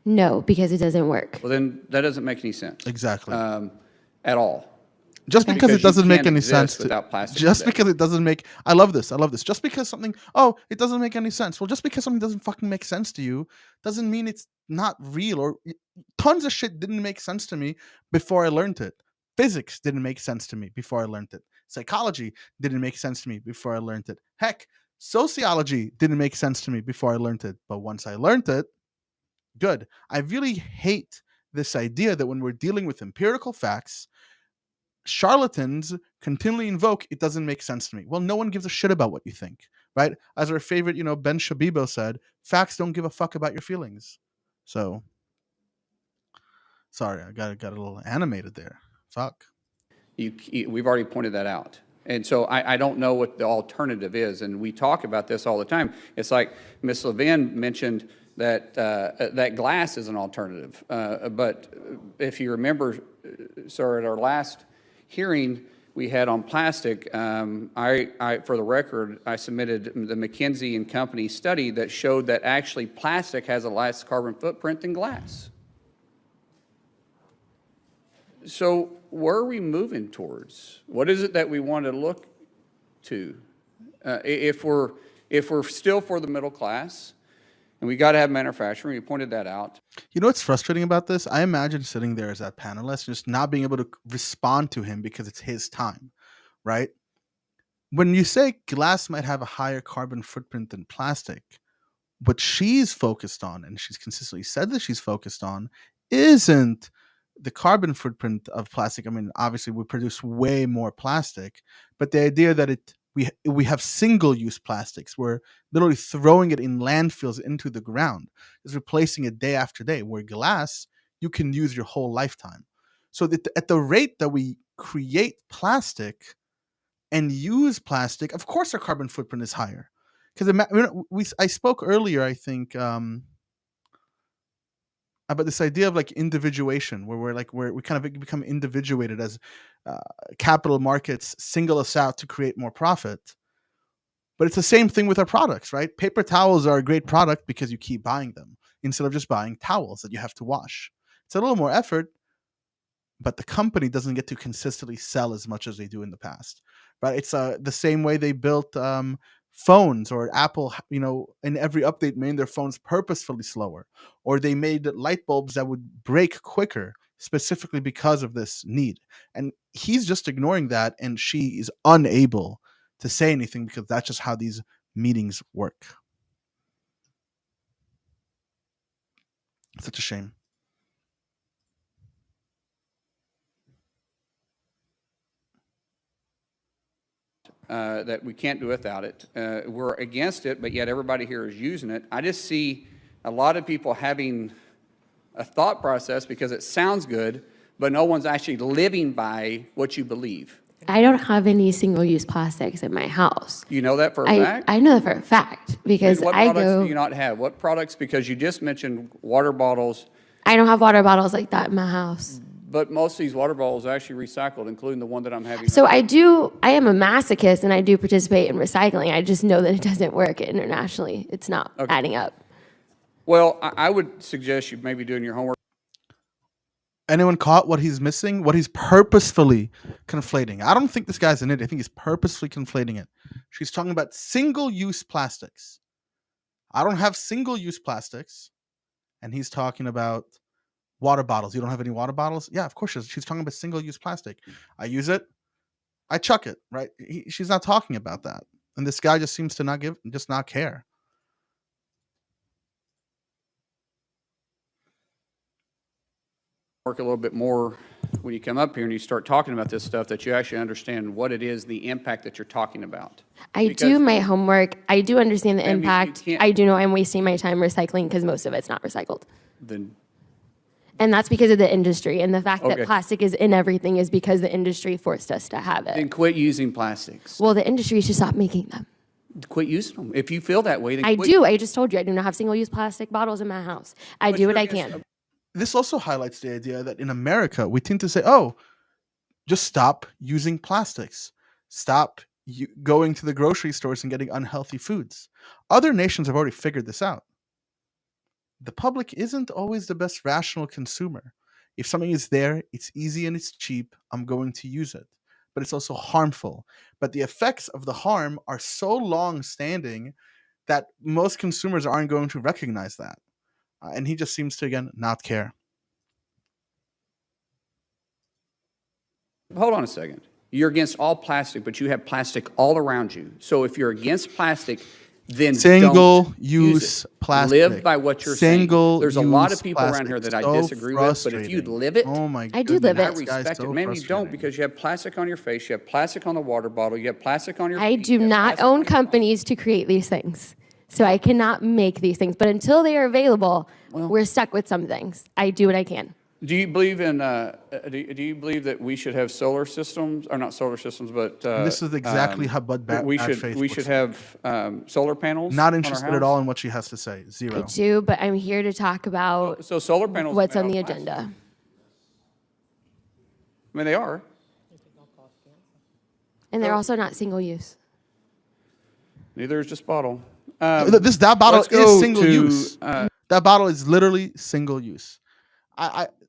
No, because it doesn't work. Well, then that doesn't make any sense. Exactly. At all. Just because it doesn't make any sense. Just because it doesn't make. I love this. Just because something. Oh, it doesn't make any sense. Well, just because something doesn't fucking make sense to you doesn't mean it's not real. Or tons of shit didn't make sense to me before I learned it. Physics didn't make sense to me before I learned it. Psychology didn't make sense to me before I learned it. Heck, sociology didn't make sense to me before I learned it. But once I learned it, good. I really hate this idea that when we're dealing with empirical facts, charlatans continually invoke, it doesn't make sense to me. Well, no one gives a shit about what you think, right? As our favorite, Ben Shabibo said, facts don't give a fuck about your feelings. So Sorry, I got a little animated there. Fuck. We've already pointed that out. And so I don't know what the alternative is. And we talk about this all the time. It's like Ms. Levin mentioned that that glass is an alternative. But if you remember, sir, at our last hearing we had on plastic, for the record, I submitted the McKinsey and Company study that showed that actually plastic has a less carbon footprint than glass. So where are we moving towards? What is it that we want to look to? If we're still for the middle class, and we got to have manufacturing, we pointed that out. You know what's frustrating about this? I imagine sitting there as that panelist, just not being able to respond to him because it's his time, right? When you say glass might have a higher carbon footprint than plastic, what she's focused on, and she's consistently said that she's focused on, isn't the carbon footprint of plastic. I mean, obviously we produce way more plastic, but the idea that we have single-use plastics, we're literally throwing it in landfills into the ground, is replacing it day after day, where glass, you can use your whole lifetime. So that at the rate that we create plastic and use plastic, of course our carbon footprint is higher. Because I spoke earlier, I think, about this idea of like individuation, where we kind of become individuated as capital markets single us out to create more profit. But it's the same thing with our products, right? Paper towels are a great product because you keep buying them instead of just buying towels that you have to wash. It's a little more effort, but the company doesn't get to consistently sell as much as they do in the past, right? It's the same way they built phones, or Apple, in every update made their phones purposefully slower, or they made light bulbs that would break quicker specifically because of this need. And he's just ignoring that, and she is unable to say anything because that's just how these meetings work. Such a shame. That we can't do without it. We're against it, but yet everybody here is using it. I just see a lot of people having a thought process because it sounds good, but no one's actually living by what you believe. I don't have any single-use plastics in my house. You know that for a fact? I know that for a fact because What products do you not have? What products? Because you just mentioned water bottles. I don't have water bottles like that in my house. But most of these water bottles are actually recycled, including the one that I'm having. So I am a masochist, and I do participate in recycling. I just know that it doesn't work internationally. It's not adding up. Well, I would suggest you maybe doing your homework. Anyone caught what he's missing? What he's purposefully conflating? I don't think this guy's an idiot. I think he's purposefully conflating it. She's talking about single-use plastics. I don't have single-use plastics. And he's talking about water bottles. You don't have any water bottles? Yeah, of course she's talking about single-use plastic. I use it, I chuck it, right? She's not talking about that. And this guy just seems to not care. Work a little bit more when you come up here and you start talking about this stuff, that you actually understand what it is, the impact that you're talking about. I do my homework. I do understand the impact. I do know I'm wasting my time recycling because most of it's not recycled. And that's because of the industry. And the fact that plastic is in everything is because the industry forced us to have it. Then quit using plastics. Well, the industry should stop making them. Quit using them. If you feel that way, then I do. I just told you I do not have single-use plastic bottles in my house. I do what I can. This also highlights the idea that in America, we tend to say, oh, just stop using plastics. Stop going to the grocery stores and getting unhealthy foods. Other nations have already figured this out. The public isn't always the best rational consumer. If something is there, it's easy and it's cheap, I'm going to use it. But it's also harmful. But the effects of the harm are so long-standing that most consumers aren't going to recognize that. And he just seems to, again, not care. Hold on a second. You're against all plastic, but you have plastic all around you. So if you're against plastic, then single-use plastic. Live by what you're saying. There's a lot of people around here that I disagree with, but if you live it, I do live it. I respect it. Maybe you don't, because you have plastic on your face, you have plastic on the water bottle, you have plastic on your I do not own companies to create these things. So I cannot make these things. But until they are available, we're stuck with some things. I do what I can. Do you believe in? Do you believe that we should have solar systems, or not solar systems, but This is exactly how we should have solar panels? Not on our interested at house? all in what she has to say. I Zero. do, but I'm here to talk about So solar panels. what's made on the out of plastic. agenda. I mean, they are. And they're also not single use. Neither is just bottle. That bottle let's go is single to, use. That bottle is literally single use.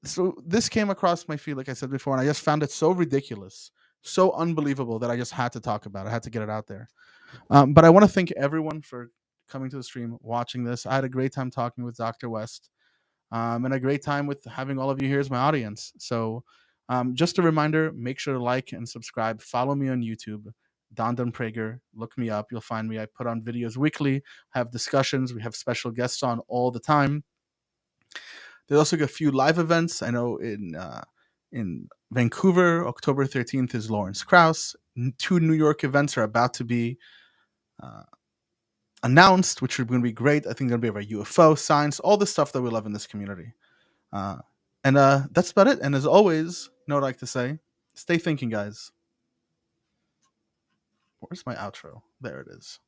So this came across my feed, like I said before, and I just found it so ridiculous, so unbelievable that I just had to talk about it. I had to get it out there. But I want to thank everyone for coming to the stream, watching this. I had a great time talking with Dr. West, and a great time with having all of you here as my audience. So just a reminder, make sure to like and subscribe. Follow me on YouTube, Dandan Prager. Look me up. You'll find me. I put on videos weekly, have discussions. We have special guests on all the time. There's also a few live events. I know in Vancouver, October 13th is Lawrence Krauss. 2 New York events are about to be announced, which are going to be great. I think they're going to be about UFO, science, all the stuff that we love in this community. And that's about it. And as always, you know what I like to say? Stay thinking, guys. Where's my outro? There it is.